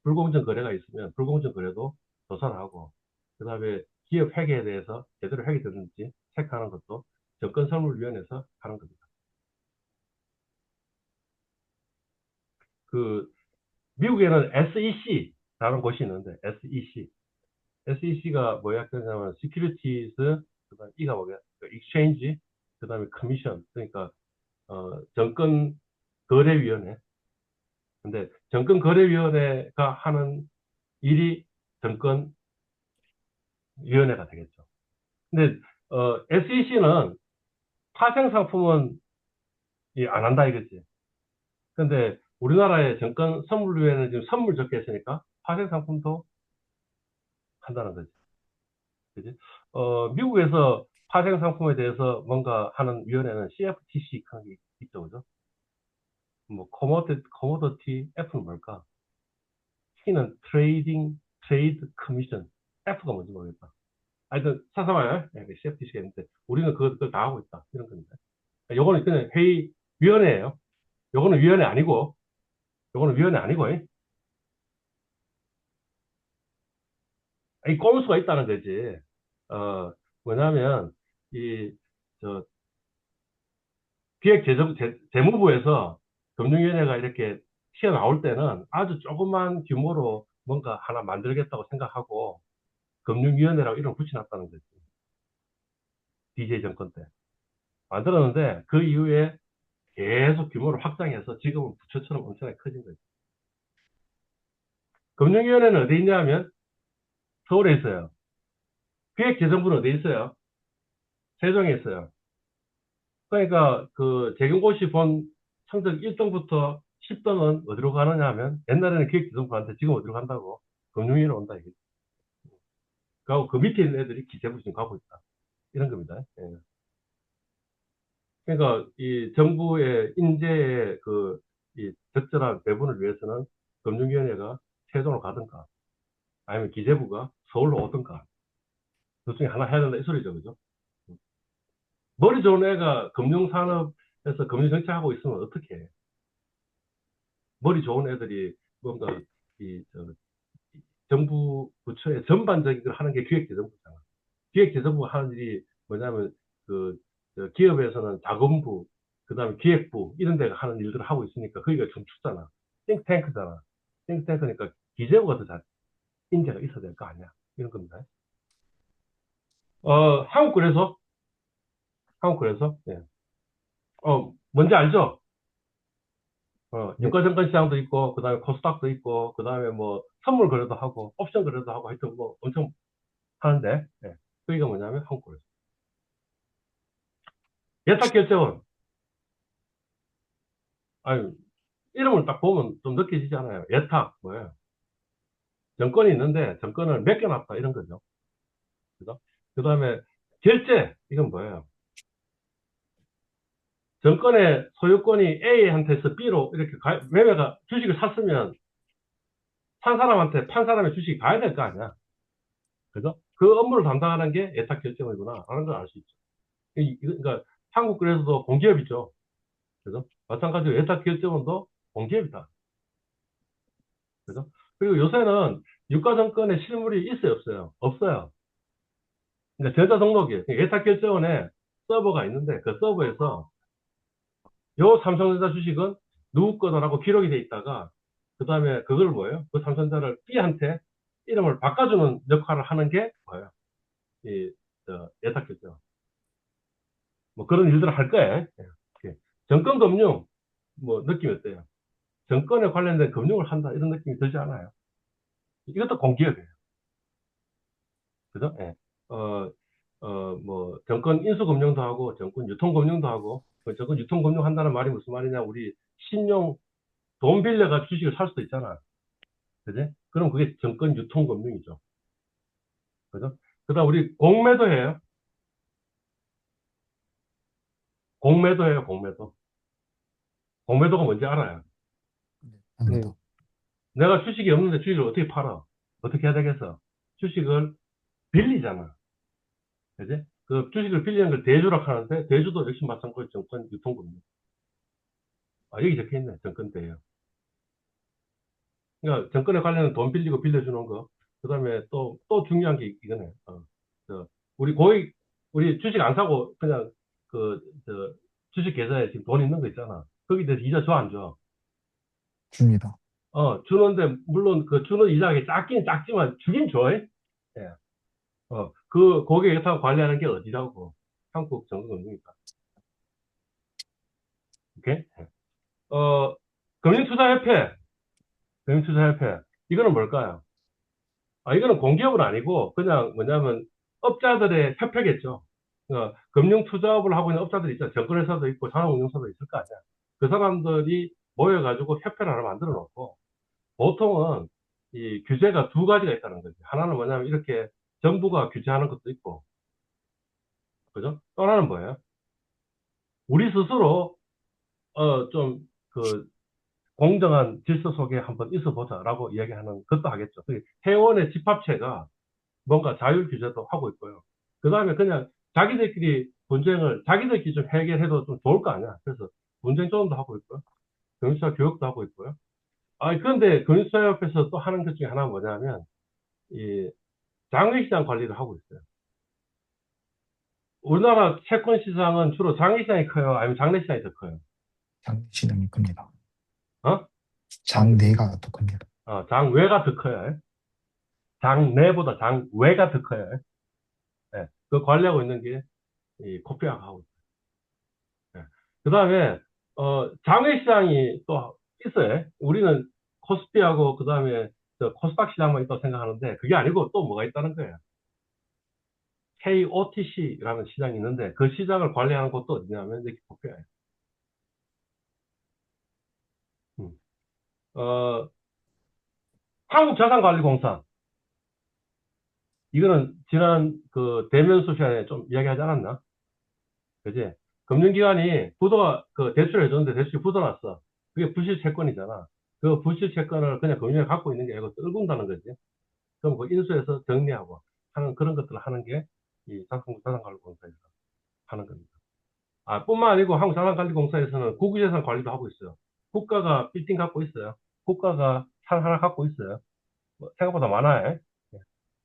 불공정 거래가 있으면 불공정 거래도 조사를 하고, 그 다음에 기업 회계에 대해서 제대로 회계되는지 체크하는 것도 정권선물위원회에서 하는 겁니다. 그 미국에는 SEC라는 곳이 있는데, SEC. SEC가 뭐야? 그러냐면 Securities, 그다음 E가 뭐야? Exchange, 그다음에 Commission. 그러니까 정권거래위원회. 근데 정권거래위원회가 하는 일이 정권위원회가 되겠죠. 근데 SEC는 파생상품은 안 한다 이거지. 근데 우리나라의 정권선물위원회는 지금 선물 적혀 있으니까 파생상품도 한다는 거지. 그지? 미국에서 파생 상품에 대해서 뭔가 하는 위원회는 CFTC 그런 게 있죠, 그죠? 뭐, 코모디티, F는 뭘까? T는 트레이드 커미션, F가 뭔지 모르겠다. 하여튼, 사사봐요. CFTC가 있는데, 우리는 그걸 다 하고 있다. 이런 겁니다. 요거는 그냥 위원회예요. 요거는 위원회 아니고, 이 꼼수가 있다는 거지. 뭐냐면, 이, 저, 재무부에서 금융위원회가 이렇게 튀어나올 때는 아주 조그만 규모로 뭔가 하나 만들겠다고 생각하고, 금융위원회라고 이름 붙여놨다는 거지. DJ 정권 때. 만들었는데, 그 이후에 계속 규모를 확장해서 지금은 부처처럼 엄청나게 커진 거지. 금융위원회는 어디 있냐면, 서울에 있어요. 기획재정부는 어디 있어요? 세종에 있어요. 그러니까 그 재경고시 본 성적 1등부터 10등은 어디로 가느냐 하면 옛날에는 기획재정부한테 지금 어디로 간다고? 금융위로 온다 이게. 그리고 그 밑에 있는 애들이 기재부 지금 가고 있다. 이런 겁니다. 예. 그러니까 이 정부의 인재의 이 적절한 배분을 위해서는 금융위원회가 세종으로 가든가 아니면 기재부가 서울로 오든가 둘 중에 하나 해야 된다 이 소리죠. 그죠? 머리 좋은 애가 금융산업에서 금융정책하고 있으면 어떻게 해? 머리 좋은 애들이 뭔가 이 정부 부처의 전반적인 걸 하는 게 기획재정부잖아. 기획재정부 하는 일이 뭐냐면 기업에서는 자금부, 그다음에 기획부 이런 데가 하는 일들을 하고 있으니까 거기가 좀 춥잖아. 띵탱크잖아. 띵탱크니까 기재부가 더 잘 인재가 있어야 될 거 아니야. 이런 겁니다. 한국 그래서 예. 뭔지 알죠? 네. 유가증권시장도 있고, 그 다음에 코스닥도 있고, 그 다음에 뭐, 선물 거래도 하고, 옵션 거래도 하고, 하여튼 뭐, 엄청 하는데, 예. 그게 뭐냐면, 한국에서. 예탁결제원. 아니, 이름을 딱 보면 좀 느껴지지 않아요? 예탁, 뭐예요? 정권이 있는데, 정권을 맡겨놨다, 이런 거죠. 그죠? 그 다음에, 결제. 이건 뭐예요? 정권의 소유권이 A한테서 B로 이렇게 주식을 샀으면, 산 사람한테 판 사람의 주식이 가야 될 거 아니야? 그죠? 그 업무를 담당하는 게 예탁결제원이구나, 하는 걸 알 수 있죠. 그러니까 한국 그래서도 공기업이죠. 그죠? 마찬가지로 예탁결제원도 공기업이다. 그죠? 그리고 요새는 유가증권에 실물이 있어요, 없어요? 없어요. 그러니까 전자등록이에요. 예탁결제원에 서버가 있는데 그 서버에서 요 삼성전자 주식은 누구 거다라고 기록이 돼 있다가 그 다음에 그걸 뭐예요? 그 삼성전자를 B한테 이름을 바꿔주는 역할을 하는 게 뭐예요? 예탁결제원. 뭐 그런 일들을 할 거예요. 예. 정권금융 뭐 느낌이 어때요? 정권에 관련된 금융을 한다 이런 느낌이 들지 않아요. 이것도 공기업이에요. 그죠? 예. 어, 뭐 정권 인수금융도 하고 정권 유통금융도 하고 그 정권 유통금융 한다는 말이 무슨 말이냐? 우리 신용 돈 빌려가 주식을 살 수도 있잖아. 그지? 그럼 그게 정권 유통금융이죠. 그죠? 그다음 우리 공매도 해요. 공매도 해요. 공매도. 공매도가 뭔지 알아요. 네, 네. 합니다. 내가 주식이 없는데 주식을 어떻게 팔아? 어떻게 해야 되겠어? 주식을 빌리잖아. 그지? 그 주식을 빌리는 걸 대주라고 하는데, 대주도 역시 마찬가지로 정권 유통금융. 여기 적혀 있네. 정권대요. 그러니까 정권에 관련된 돈 빌리고 빌려주는 거. 그 다음에 또 중요한 게 이거네. 저, 우리 주식 안 사고 그냥 주식 계좌에 지금 돈 있는 거 있잖아. 거기 대해서 이자 줘, 안 줘? 줍니다. 주는데, 물론 그 주는 이자가 작긴 작지만 주긴 줘. 예. 거기에 예탁 관리하는 게 어디라고? 한국 정부금융이다. 오케이? 어, 금융투자협회, 금융투자협회. 이거는 뭘까요? 이거는 공기업은 아니고, 그냥 뭐냐면, 업자들의 협회겠죠. 금융투자업을 하고 있는 업자들이 있죠. 정권회사도 있고, 산업운용사도 있을 거 아니야. 그 사람들이 모여가지고 협회를 하나 만들어 놓고, 보통은 이 규제가 두 가지가 있다는 거지. 하나는 뭐냐면, 이렇게 정부가 규제하는 것도 있고, 그죠? 또 하나는 뭐예요? 우리 스스로, 좀, 그, 공정한 질서 속에 한번 있어 보자라고 이야기하는 것도 하겠죠. 회원의 집합체가 뭔가 자율 규제도 하고 있고요. 그 다음에 그냥 자기들끼리 분쟁을 자기들끼리 좀 해결해도 좀 좋을 거 아니야. 그래서 분쟁 조정도 하고 있고요. 금융사 교육도 하고 있고요. 그런데 금융사협에서 또 하는 것 중에 하나는 뭐냐면, 이 장외시장 관리를 하고 있어요. 우리나라 채권 시장은 주로 장외시장이 커요? 아니면 장내시장이 더 커요? 장시장이 큽니다. 어? 장내가 더 큽니다. 장외가 더 커요. 장내보다 장외가 더 커요. 예. 그 관리하고 있는 게 이 코피아하고 있어요. 그 다음에 장외시장이 또 있어요. 우리는 코스피하고 그 다음에 코스닥 시장만 있다고 생각하는데 그게 아니고 또 뭐가 있다는 거예요. KOTC라는 시장이 있는데 그 시장을 관리하는 곳도 어디냐면 여기 코피아예요. 음. 어, 한국자산관리공사 이거는 지난 그 대면수 시간에 좀 이야기하지 않았나? 그지? 금융기관이 그 대출을 해줬는데 대출이 부도났어. 그게 부실 채권이잖아. 그 부실 채권을 그냥 금융에 갖고 있는 게 아니고 떨군다는 거지. 그럼 그 인수해서 정리하고 하는 그런 것들을 하는 게 이 한국자산관리공사에서 하는 겁니다. 뿐만 아니고 한국자산관리공사에서는 국유재산 관리도 하고 있어요. 국가가 빌딩 갖고 있어요. 국가가 산 하나 갖고 있어요. 뭐 생각보다 많아요.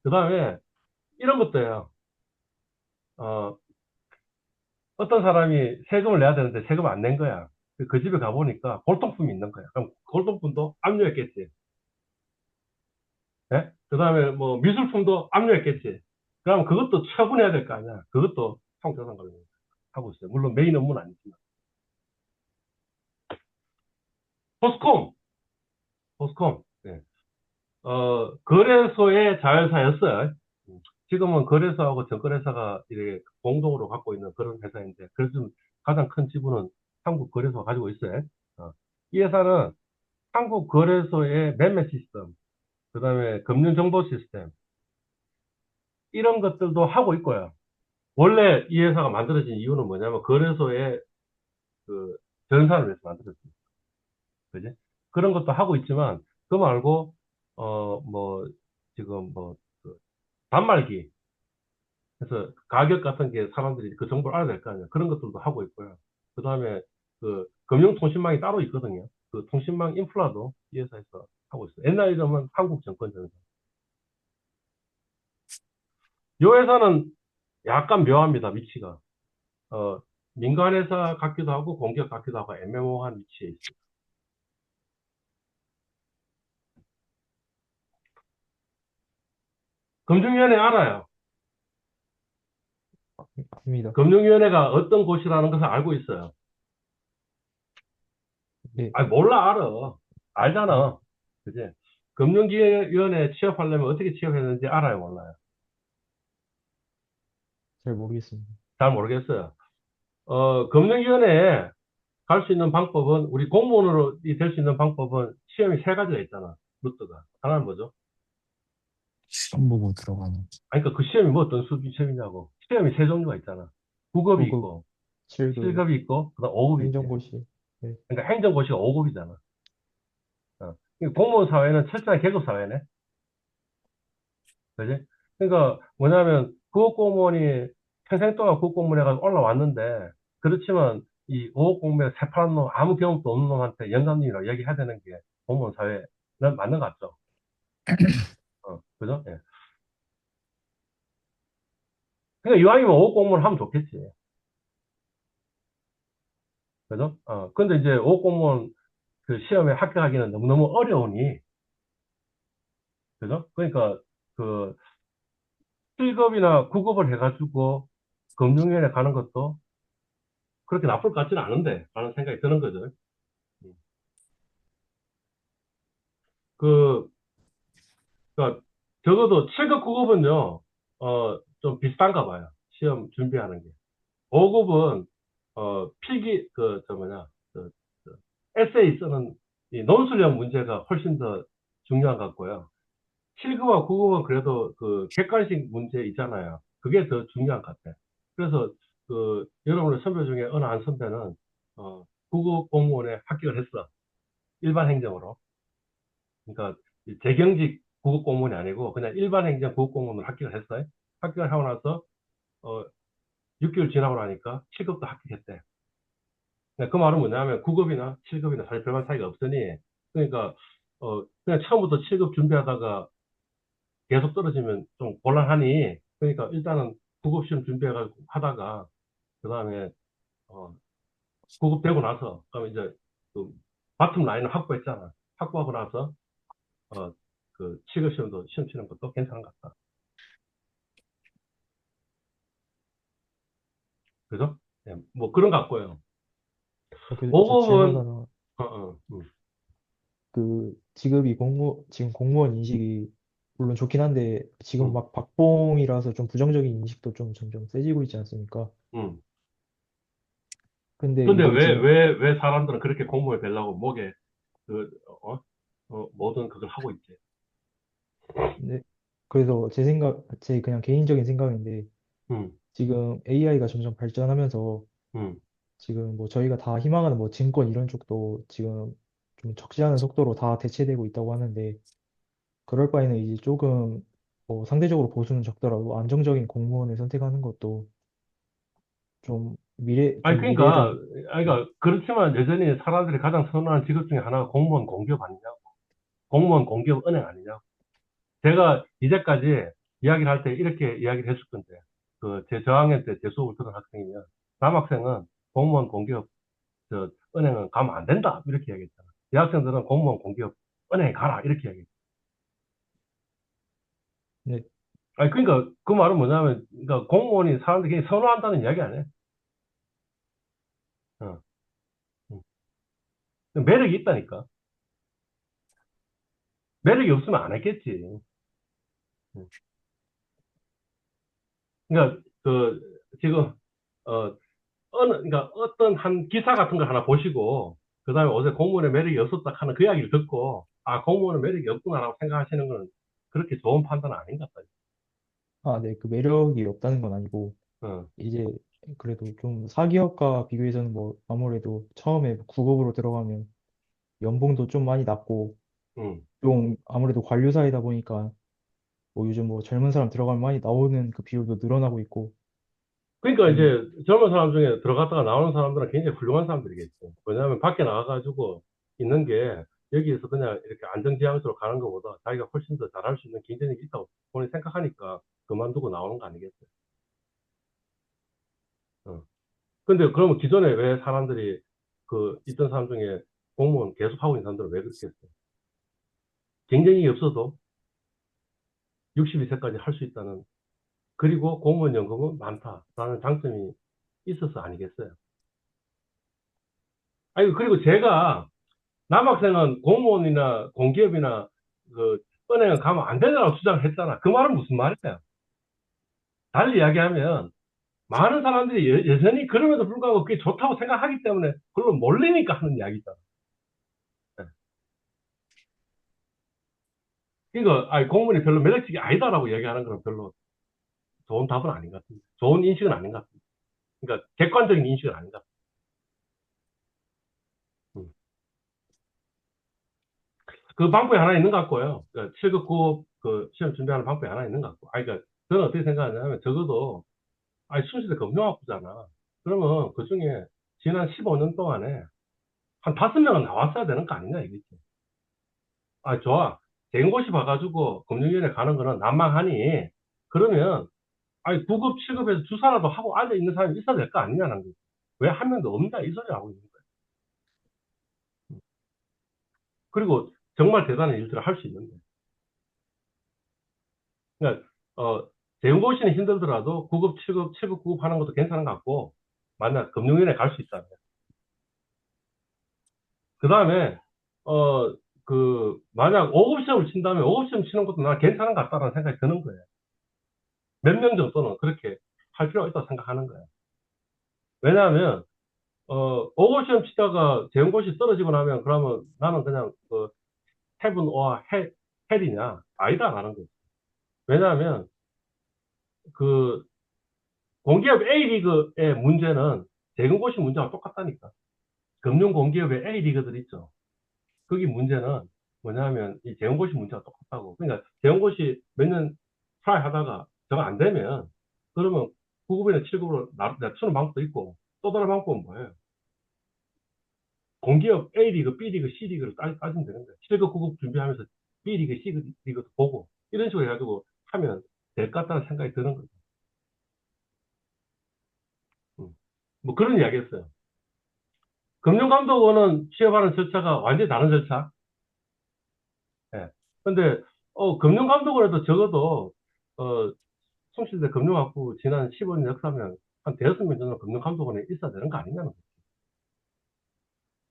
그 다음에 이런 것도요. 어, 어떤 사람이 세금을 내야 되는데 세금 안 낸 거야. 그 집에 가보니까 골동품이 있는 거야. 그럼 골동품도 압류했겠지. 예? 그 다음에 뭐 미술품도 압류했겠지. 그럼 그것도 처분해야 될 거 아니야. 그것도 한국자산 관리 하고 있어요. 물론 메인 업무는 아니지만. 포스콤, 포스콤. 예. 거래소의 자회사였어요. 지금은 거래소하고 증권회사가 이렇게 공동으로 갖고 있는 그런 회사인데, 그래서 좀 가장 큰 지분은 한국 거래소가 가지고 있어요. 이 회사는 한국 거래소의 매매 시스템, 그 다음에 금융 정보 시스템, 이런 것들도 하고 있고요. 원래 이 회사가 만들어진 이유는 뭐냐면, 거래소의 그 전산을 위해서 만들었습니다. 그지? 그런 것도 하고 있지만, 그 말고, 뭐, 지금 뭐, 그 단말기, 그래서 가격 같은 게 사람들이 그 정보를 알아야 될 거 아니에요. 그런 것들도 하고 있고요. 그 다음에 그 금융통신망이 따로 있거든요. 그 통신망 인프라도 이 회사에서 하고 있어요. 옛날 이름은 한국증권전자. 이 회사는 약간 묘합니다, 위치가. 어, 민간회사 같기도 하고 공기업 같기도 하고 애매모호한 위치에 있어요. 금융위원회 알아요. 압니다. 금융위원회가 어떤 곳이라는 것을 알고 있어요. 네, 몰라, 알아. 알잖아. 그지? 금융위원회에 취업하려면 어떻게 취업했는지 알아요, 몰라요? 잘 모르겠습니다. 잘 모르겠어요. 금융위원회에 갈 수 있는 방법은, 우리 공무원으로 될 수 있는 방법은 시험이 세 가지가 있잖아. 루트가. 하나는 뭐죠? 시험 보고 들어가는 그러니까 그 시험이 뭐 어떤 수준 시험이냐고. 시험이 세 종류가 있잖아. 9급이 9급, 있고, 7급, 7급이 있고, 그다음 5급이 있지. 행정고시. 네, 그러니까 행정고시가 5급이잖아. 공무원 사회는 철저한 계급 사회네. 그지? 그러니까 뭐냐면 국어공무원이 평생 동안 국어공무원 해가지고 올라왔는데, 그렇지만 이 5급 공무원 새파란 놈, 아무 경험도 없는 놈한테 영감님이라고 얘기해야 되는 게 공무원 사회는 맞는 것 같죠? 그죠? 예. 그러니까 이왕이면 5급 공무원 하면 좋겠지. 그죠? 근데 이제 5급 공무원 그 시험에 합격하기는 너무너무 어려우니, 그죠? 그러니까 그 7급이나 9급을 해가지고 금융위원회 가는 것도 그렇게 나쁠 것 같지는 않은데, 라는 생각이 드는 거죠. 그, 그러니까 적어도 7급, 9급은요, 좀 비슷한가 봐요. 시험 준비하는 게. 5급은, 필기, 에세이 쓰는 이 논술형 문제가 훨씬 더 중요한 것 같고요. 7급과 9급은 그래도 그 객관식 문제 있잖아요. 그게 더 중요한 것 같아요. 그래서 그 여러분의 선배 중에 어느 한 선배는 구급 공무원에 합격을 했어. 일반 행정으로. 그러니까 이 재경직 구급 공무원이 아니고 그냥 일반 행정 구급 공무원으로 합격을 했어요. 합격을 하고 나서 어, 6개월 지나고 나니까 7급도 합격했대. 그 말은 뭐냐면 9급이나 7급이나 사실 별반 차이가 없으니 그러니까 그냥 처음부터 7급 준비하다가 계속 떨어지면 좀 곤란하니 그러니까 일단은 9급 시험 준비해가지고 하다가 그 다음에 어, 9급 되고 나서 그러면 이제 그 바텀 라인을 확보했잖아. 확보하고 나서 그 7급 시험도 시험 치는 것도 괜찮은 것 같다. 그죠? 예, 뭐 그런 것 같고요. 그래서 제 질문 5급은 하나, 어, 어, 음, 그 지금 공무원 인식이 물론 좋긴 한데 지금 음, 막 박봉이라서 좀 부정적인 인식도 좀 점점 세지고 있지 않습니까? 음. 근데 근데 이게 지금 왜 사람들은 그렇게 공무원이 되려고 목에 그, 모든 그걸 하고 있지? 네, 그래서 제 그냥 개인적인 생각인데 음, 지금 AI가 점점 발전하면서 음. 지금 뭐 저희가 다 희망하는 뭐 증권 이런 쪽도 지금 좀 적지 않은 속도로 다 대체되고 있다고 하는데 그럴 바에는 이제 조금 뭐 상대적으로 보수는 적더라도 안정적인 공무원을 선택하는 것도 아니, 좀 그러니까, 미래를. 아니, 네. 그러니까, 그렇지만 여전히 사람들이 가장 선호하는 직업 중에 하나가 공무원 공기업 아니냐고. 공무원 공기업 은행 아니냐고. 제가 이제까지 이야기를 할 때 이렇게 이야기를 했을 건데, 제 저학년 때 제 수업을 들은 학생이면, 남학생은 공무원 공기업, 은행은 가면 안 된다. 이렇게 이야기했잖아. 대학생들은 공무원 공기업 은행에 가라. 이렇게 이야기했잖아. 네. 아니, 그러니까 그 말은 뭐냐면, 그러니까 공무원이 사람들이 그냥 선호한다는 이야기 아니에요. 어, 음. 매력이 있다니까. 매력이 없으면 안 했겠지. 음. 그러니까 지금 어 그러니까 어떤 한 기사 같은 거 하나 보시고 그다음에 어제 공무원의 매력이 없었다 하는 그 이야기를 듣고 아 공무원의 매력이 없구나라고 생각하시는 건 그렇게 좋은 판단은 아닌 것 같아요. 아, 네. 그 매력이 없다는 건 아니고 어, 이제 그래도 좀 사기업과 비교해서는 뭐 아무래도 처음에 국업으로 들어가면 연봉도 좀 많이 낮고 음. 좀 아무래도 관료사이다 보니까 뭐 요즘 뭐 젊은 사람 들어가면 많이 나오는 그 비율도 늘어나고 있고 그러니까 좀. 이제 젊은 사람 중에 들어갔다가 나오는 사람들은 굉장히 훌륭한 사람들이겠죠. 왜냐하면 밖에 나가가지고 있는 게 여기에서 그냥 이렇게 안정지향적으로 가는 것보다 자기가 훨씬 더 잘할 수 있는 경쟁력이 있다고 본인이 생각하니까 그만두고 나오는 거 아니겠어요? 어. 근데 그러면 기존에 왜 사람들이 있던 사람 중에 공무원 계속 하고 있는 사람들은 왜 그렇게 했어요? 경쟁이 없어도 62세까지 할 수 있다는, 그리고 공무원 연금은 많다라는 장점이 있어서 아니겠어요? 아니, 그리고 제가 남학생은 공무원이나 공기업이나 그 은행은 가면 안 된다고 주장을 했잖아. 그 말은 무슨 말이에요? 달리 이야기하면 많은 사람들이 여전히 그럼에도 불구하고 그게 좋다고 생각하기 때문에 그걸로 몰리니까 하는 이야기잖아. 네. 그러니까 아니, 공무원이 별로 매력적이 아니다라고 이야기하는 건 별로 좋은 답은 아닌 것 같습니다. 좋은 인식은 아닌 것 같습니다. 그러니까 객관적인 인식은 아닌 것 같습니다. 음. 그 방법이 하나 있는 것 같고요. 그러니까 7급, 9급 그 시험 준비하는 방법이 하나 있는 것 같고. 아니, 그러니까 저는 어떻게 생각하냐면 적어도 아니 순시대 금융학부잖아. 그러면 그 중에 지난 15년 동안에 한 5명은 나왔어야 되는 거 아니냐 이거지. 아, 좋아. 대고시 봐가지고 금융위원회 가는 거는 난망하니 그러면 아니 9급, 7급에서 주사라도 하고 앉아 있는 사람이 있어야 될 거 아니냐는 거지. 왜 한 명도 없냐 이 소리 하고 있는 거야. 그리고 정말 대단한 일들을 할 수 있는데. 그러니까 대고시는 힘들더라도 9급, 7급, 7급, 9급 하는 것도 괜찮은 것 같고 만약 금융위원회 갈 수 있다면. 그 다음에 만약 5급 시험을 친다면 5급 시험 치는 것도 난 괜찮은 것 같다는 생각이 드는 거예요. 몇 명 정도는 그렇게 할 필요가 있다고 생각하는 거예요. 왜냐하면 5급 시험 치다가 재원고시 떨어지고 나면 그러면 나는 그냥 헤븐 오아 헬이냐? 아니다 라는 거죠. 왜냐하면 그 공기업 A리그의 문제는 재경고시 문제와 똑같다니까. 금융공기업의 A리그들 있죠. 거기 문제는 뭐냐면 이 재경고시 문제가 똑같다고. 그러니까 재경고시 몇 년 트라이 하다가 저거 안 되면 그러면 9급이나 7급으로 낮추는 방법도 있고 또 다른 방법은 뭐예요? 공기업 A리그, B리그, C리그를 따지면 되는 거예요. 7급, 9급 준비하면서 B리그, C리그도 보고 이런 식으로 해가지고 하면 될 것 같다는 생각이 드는 거죠. 뭐 그런 이야기였어요. 금융감독원은 취업하는 절차가 완전히 다른 절차. 예. 근데 금융감독원에도 적어도 숭실대 금융학부 지난 15년 역사면 한 대여섯 명 정도 금융감독원에 있어야 되는 거 아니냐는 거죠.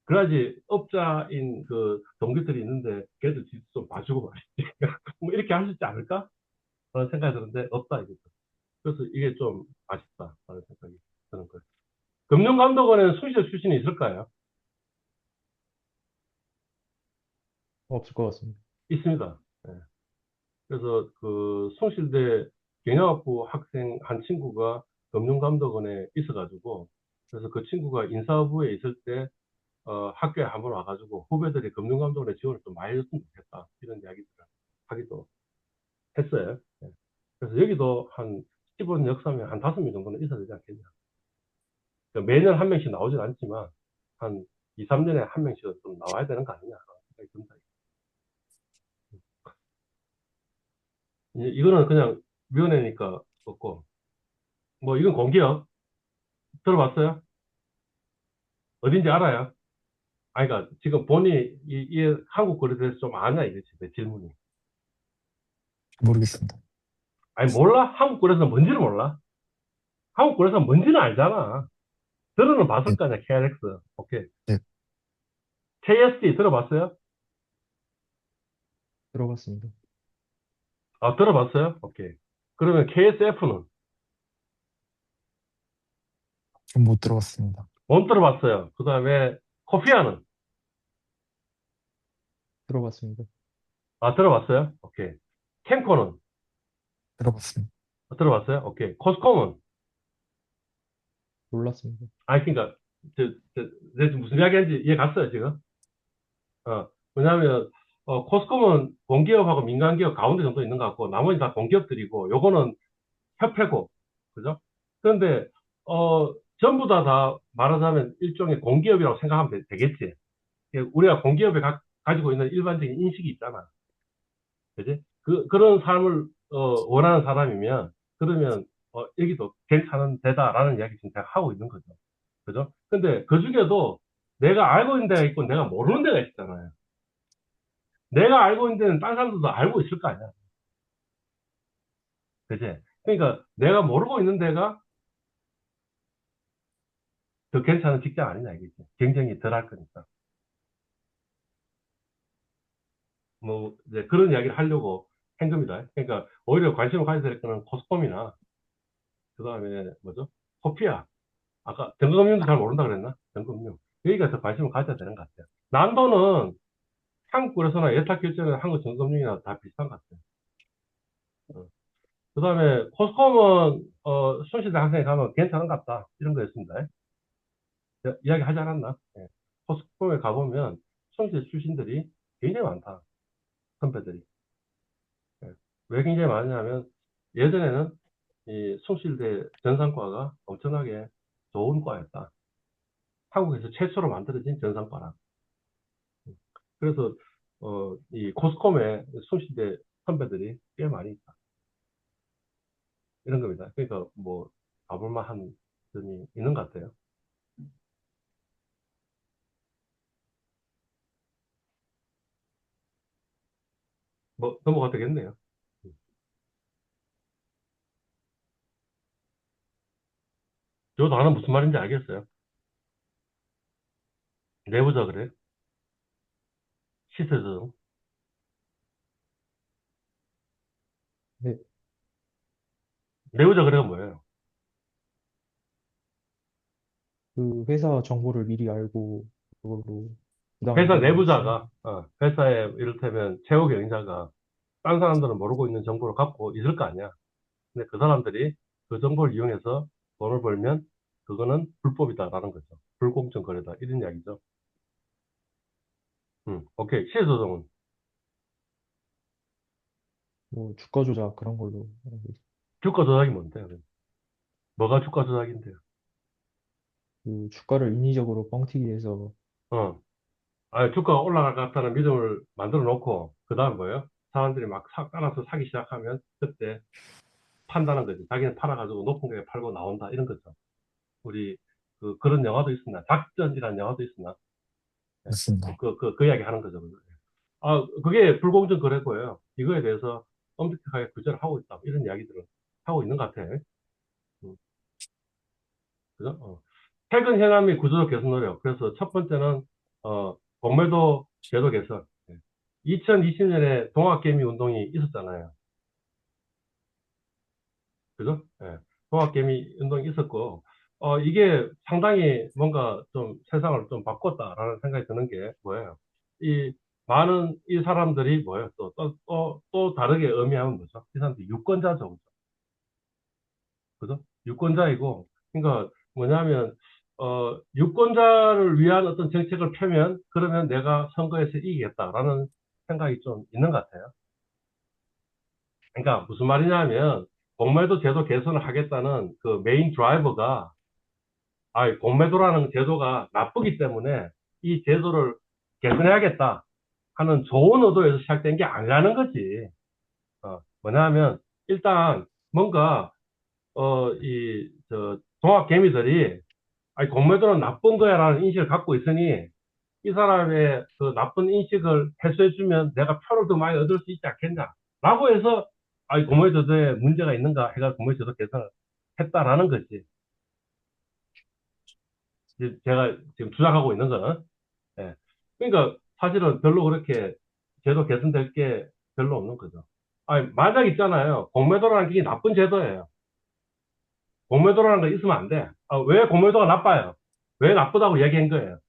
그래야지 업자인 그 동기들이 있는데 걔들 좀 봐주고 말이지. 뭐 이렇게 할 수 있지 않을까? 그런 생각이 드는데 없다 이거죠. 그래서 이게 좀 아쉽다라는 생각이 드는 거예요. 금융감독원에는 숭실 출신이 있을까요? 없을 것 같습니다. 있습니다. 예. 그래서 그 숭실대 경영학부 학생 한 친구가 금융감독원에 있어가지고 그래서 그 친구가 인사부에 있을 때 학교에 한번 와가지고 후배들이 금융감독원에 지원을 좀 많이 해줬으면 좋겠다 이런 이야기들을 하기도 했어요. 예. 그래서 여기도 한 15년 역사면 한 5명 정도는 있어야 되지 않겠냐. 그러니까 매년 한 명씩 나오진 않지만 한 2, 3년에 한 명씩은 좀 나와야 되는 거 아니냐 생각이 듭니다. 이거는 그냥 위원회니까 없고 뭐 이건 공개요. 들어봤어요? 어딘지 알아요? 아니, 그러니까 지금 본인이 이 한국 거래에 대해서 좀 아냐 이거지, 내 질문이. 모르겠습니다. 아니, 몰라? 한국 거래에서 뭔지를 몰라? 한국 거래에서 뭔지는 알잖아. 들어는 봤을 네, 거 아니야, KRX. 오케이. 네, KSD 들어봤어요? 들어봤습니다. 아, 들어봤어요? 오케이. 그러면 KSF는? 좀 못 들어봤습니다. 못 들어봤어요. 그 다음에 코피아는? 들어봤습니다. 아, 들어봤어요? 오케이. 캠코는? 들어봤습니다. 아, 들어봤어요? 오케이. 코스콤은? 몰랐습니다. 아니, 그니까, 내가 지금 무슨 이야기 하는지 이해 갔어요, 지금? 왜냐하면 코스콤은 공기업하고 민간기업 가운데 정도 있는 것 같고 나머지 다 공기업들이고 요거는 협회고 그죠? 그런데 전부 다 말하자면 일종의 공기업이라고 생각하면 겠지 우리가 공기업에 가지고 있는 일반적인 인식이 있잖아. 그지? 그런 삶을 원하는 사람이면 그러면 여기도 괜찮은 데다라는 이야기 지금 제가 하고 있는 거죠. 그죠? 근데 그 중에도 내가 알고 있는 데가 있고 내가 모르는 데가 있잖아요. 내가 알고 있는 데는 딴 사람들도 알고 있을 거 아니야. 그지? 그러니까 내가 모르고 있는 데가 더 괜찮은 직장 아니냐 이거지. 경쟁이 덜 할 거니까. 뭐 이제 그런 이야기를 하려고 한 겁니다. 그러니까 오히려 관심을 가져야 될 거는 코스콤이나 그다음에 뭐죠? 코피아. 아까 등금융도 잘 모른다 그랬나? 등금융. 여기가 더 관심을 가져야 되는 것 같아요. 난도는 한국에서나 예탁결제는 한국 등금융이나 다 비슷한 것 같아요. 그다음에 코스콤은 순시대 학생이 가면 괜찮은 것 같다. 이런 거였습니다. 이야기 하지 않았나? 예. 포스코에 가보면 손실 출신들이 굉장히 많다. 선배들이. 예. 왜 굉장히 많냐면 예전에는 이 숭실대 전산과가 엄청나게 좋은 과였다. 한국에서 최초로 만들어진 전산과라. 그래서 이 코스콤에 숭실대 선배들이 꽤 많이 있다. 이런 겁니다. 그러니까 뭐 가볼 만한 점이 있는 것 같아요. 뭐 넘어가도 되겠네요. 저 단어 무슨 말인지 알겠어요. 내부자 그래. 시세조정. 네, 내부자 그래가 뭐예요? 그 회사 정보를 미리 알고 그걸로 부당한 회사 이득을 취하는. 내부자가, 회사에 이를테면 최고 경영자가 딴 사람들은 모르고 있는 정보를 갖고 있을 거 아니야. 근데 그 사람들이 그 정보를 이용해서 돈을 벌면 그거는 불법이다라는 거죠. 불공정 거래다. 이런 이야기죠. 오케이. 시혜조정은 뭐 주가 조작 그런 걸로 알고 있어요. 주가 조작이 뭔데요? 뭐가 주가 조작인데요? 그 주가를 인위적으로 뻥튀기 해서 어. 주가가 올라갈 것 같다는 믿음을 만들어 놓고, 그 다음 뭐예요? 사람들이 막 깔아서 사기 시작하면, 그때 판다는 거지. 자기는 팔아가지고 높은 가격에 팔고 나온다. 이런 거죠. 우리, 그런 영화도 있었나? 작전이라는 영화도 있었나? 예. 맞습니다. 그 이야기 하는 거죠. 그게 불공정 거래고요. 이거에 대해서 엄격하게 규제를 하고 있다. 이런 이야기들을 하고 있는 것 같아요. 음, 그죠? 최근 현안 및 구조적 개선 노력. 그래서 첫 번째는, 공매도 제도 개선. 2020년에 동학개미 운동이 있었잖아요. 그죠? 예. 동학개미 운동이 있었고, 이게 상당히 뭔가 좀 세상을 좀 바꿨다라는 생각이 드는 게 뭐예요? 이 많은 이 사람들이 뭐예요? 또 다르게 의미하면 뭐죠? 이 사람들이 유권자죠. 그죠? 유권자이고, 그러니까 뭐냐면, 유권자를 위한 어떤 정책을 펴면, 그러면 내가 선거에서 이기겠다라는 생각이 좀 있는 것 같아요. 그러니까 무슨 말이냐면, 공매도 제도 개선을 하겠다는 그 메인 드라이버가, 공매도라는 제도가 나쁘기 때문에 이 제도를 개선해야겠다 하는 좋은 의도에서 시작된 게 아니라는 거지. 뭐냐면, 일단 뭔가 동학개미들이, 공매도는 나쁜 거야라는 인식을 갖고 있으니, 이 사람의 그 나쁜 인식을 해소해주면 내가 표를 더 많이 얻을 수 있지 않겠냐. 라고 해서, 공매도에 문제가 있는가 해가 공매도도 개선을 했다라는 거지. 제가 지금 주장하고 있는 거는. 예. 그러니까 사실은 별로 그렇게 제도 개선될 게 별로 없는 거죠. 만약 있잖아요. 공매도라는 게 나쁜 제도예요. 공매도라는 거 있으면 안 돼. 왜 공매도가 나빠요? 왜 나쁘다고 얘기한 거예요?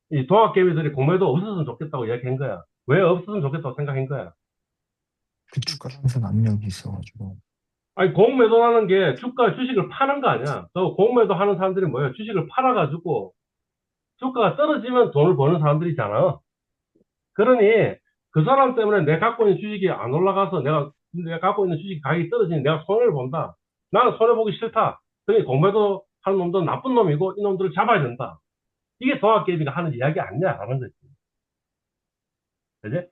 이 동학개미들이 공매도 없었으면 좋겠다고 얘기한 거야. 왜 없었으면 좋겠다고 생각한 거야? 그 주가 상승 압력이 있어가지고. 공매도라는 게 주식을 파는 거 아니야. 공매도 하는 사람들이 뭐예요? 주식을 팔아가지고 주가가 떨어지면 돈을 버는 사람들이잖아. 그러니 그 사람 때문에 내가 갖고 있는 주식이 안 올라가서 내가 갖고 있는 주식 가격이 떨어지니 내가 손해를 본다. 나는 손해보기 싫다. 그러니 공매도 하는 놈들은 나쁜 놈이고 이 놈들을 잡아야 된다. 이게 동학개미가 하는 이야기 아니냐라는 거지. 그지?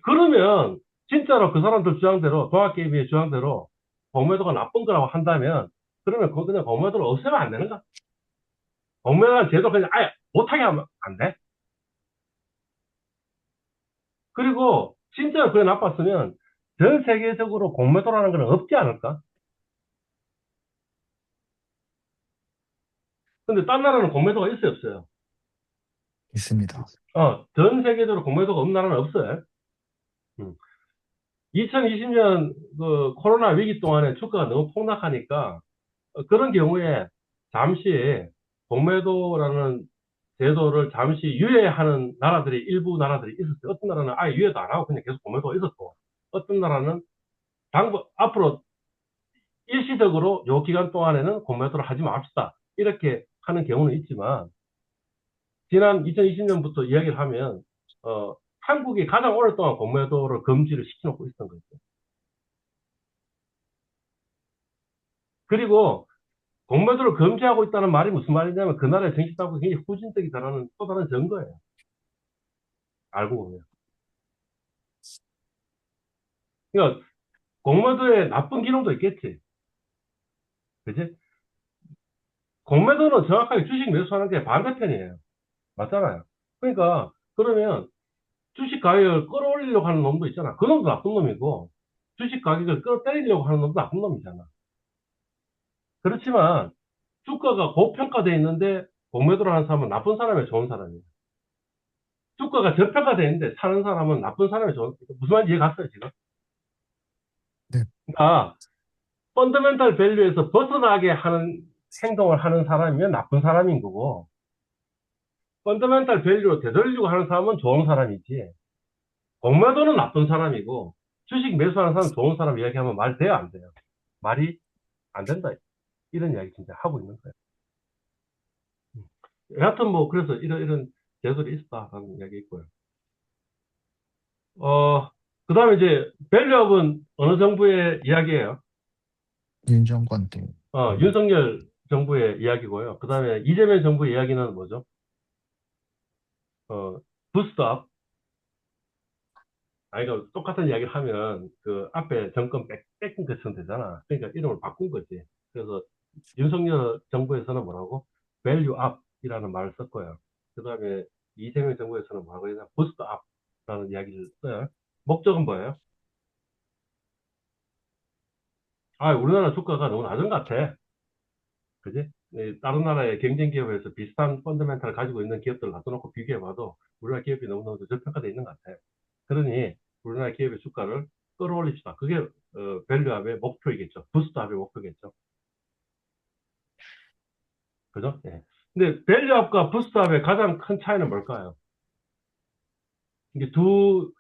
그러면, 진짜로 그 사람들 주장대로, 동학개미의 주장대로, 공매도가 나쁜 거라고 한다면, 그러면 그거 그냥 공매도를 없애면 안 되는가? 공매도는 제도 그냥 아예 못하게 하면 안 돼? 그리고, 진짜로 그게 나빴으면, 전 세계적으로 공매도라는 건 없지 않을까? 근데 딴 나라는 공매도가 있어요, 없어요? 있습니다. 전 세계적으로 공매도가 없는 나라는 없어요. 2020년 그 코로나 위기 동안에 주가가 너무 폭락하니까 그런 경우에 잠시 공매도라는 제도를 잠시 유예하는 나라들이 일부 나라들이 있었어요. 어떤 나라는 아예 유예도 안 하고 그냥 계속 공매도가 있었고 어떤 나라는 앞으로 일시적으로 요 기간 동안에는 공매도를 하지 맙시다. 이렇게 하는 경우는 있지만 지난 2020년부터 이야기를 하면 한국이 가장 오랫동안 공매도를 금지를 시켜놓고 있었던 거죠. 그리고 공매도를 금지하고 있다는 말이 무슨 말이냐면 그 나라의 정치당국이 굉장히 후진적이다라는 또 다른 증거예요. 알고 보면. 그러니까 공매도에 나쁜 기능도 있겠지. 그지? 공매도는 정확하게 주식 매수하는 게 반대편이에요. 맞잖아요. 그러니까 그러면 주식 가격을 끌어올리려고 하는 놈도 있잖아. 그 놈도 나쁜 놈이고 주식 가격을 끌어때리려고 하는 놈도 나쁜 놈이잖아. 그렇지만 주가가 고평가돼 있는데 공매도를 하는 사람은 나쁜 사람이야, 좋은 사람이야. 주가가 저평가돼 있는데 사는 사람은 나쁜 사람이 좋은, 무슨 말인지 이해 갔어요, 지금? 네, 그러니까 펀더멘탈 밸류에서 벗어나게 하는 행동을 하는 사람이면 나쁜 사람인 거고 펀더멘탈 밸류로 되돌리려고 하는 사람은 좋은 사람이지 공매도는 나쁜 사람이고 주식 매수하는 사람은 좋은 사람 이야기하면 말이 돼요 안 돼요? 말이 안 된다. 이런 이야기 진짜 하고 있는 거예요. 여하튼 뭐 그래서 이런 제도들이 있다라는 이야기 있고요. 그 다음에 이제 밸류업은 어느 정부의 이야기예요? 윤정권 때. 음, 윤석열 정부의 이야기고요. 그 다음에 이재명 정부의 이야기는 뭐죠? 부스트업. 아니, 그 똑같은 이야기를 하면 그 앞에 정권 뺏긴 것처럼 되잖아. 그러니까 이름을 바꾼 거지. 그래서 윤석열 정부에서는 뭐라고? 밸류 업이라는 말을 썼고요. 그 다음에 이재명 정부에서는 뭐라고 해야 되나? 부스트업라는 이야기를 써요. 목적은 뭐예요? 우리나라 주가가 너무 낮은 것 같아. 그지? 다른 나라의 경쟁 기업에서 비슷한 펀더멘탈을 가지고 있는 기업들을 놔둬놓고 비교해봐도 우리나라 기업이 너무너무 저평가되어 있는 것 같아. 그러니 우리나라 기업의 주가를 끌어올립시다. 그게 밸류업의 목표이겠죠. 부스트업의 목표겠죠. 그죠? 예. 근데 밸류업과 부스트업의 가장 큰 차이는 뭘까요? 이게 두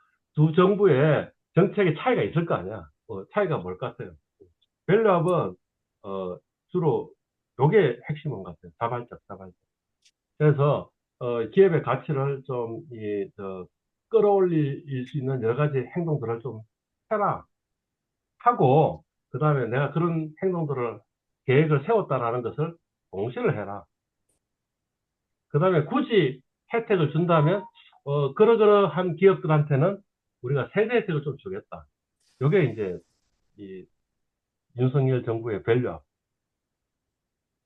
정부의 정책의 차이가 있을 거 아니야. 차이가 뭘 것 같아요? 밸류업은 주로 요게 핵심인 것 같아요. 자발적. 그래서 기업의 가치를 좀 끌어올릴 수 있는 여러 가지 행동들을 좀 해라 하고, 그 다음에 내가 그런 행동들을 계획을 세웠다라는 것을 공시를 해라. 그 다음에 굳이 혜택을 준다면 그러한 기업들한테는 우리가 세제 혜택을 좀 주겠다. 이게 이제 이 윤석열 정부의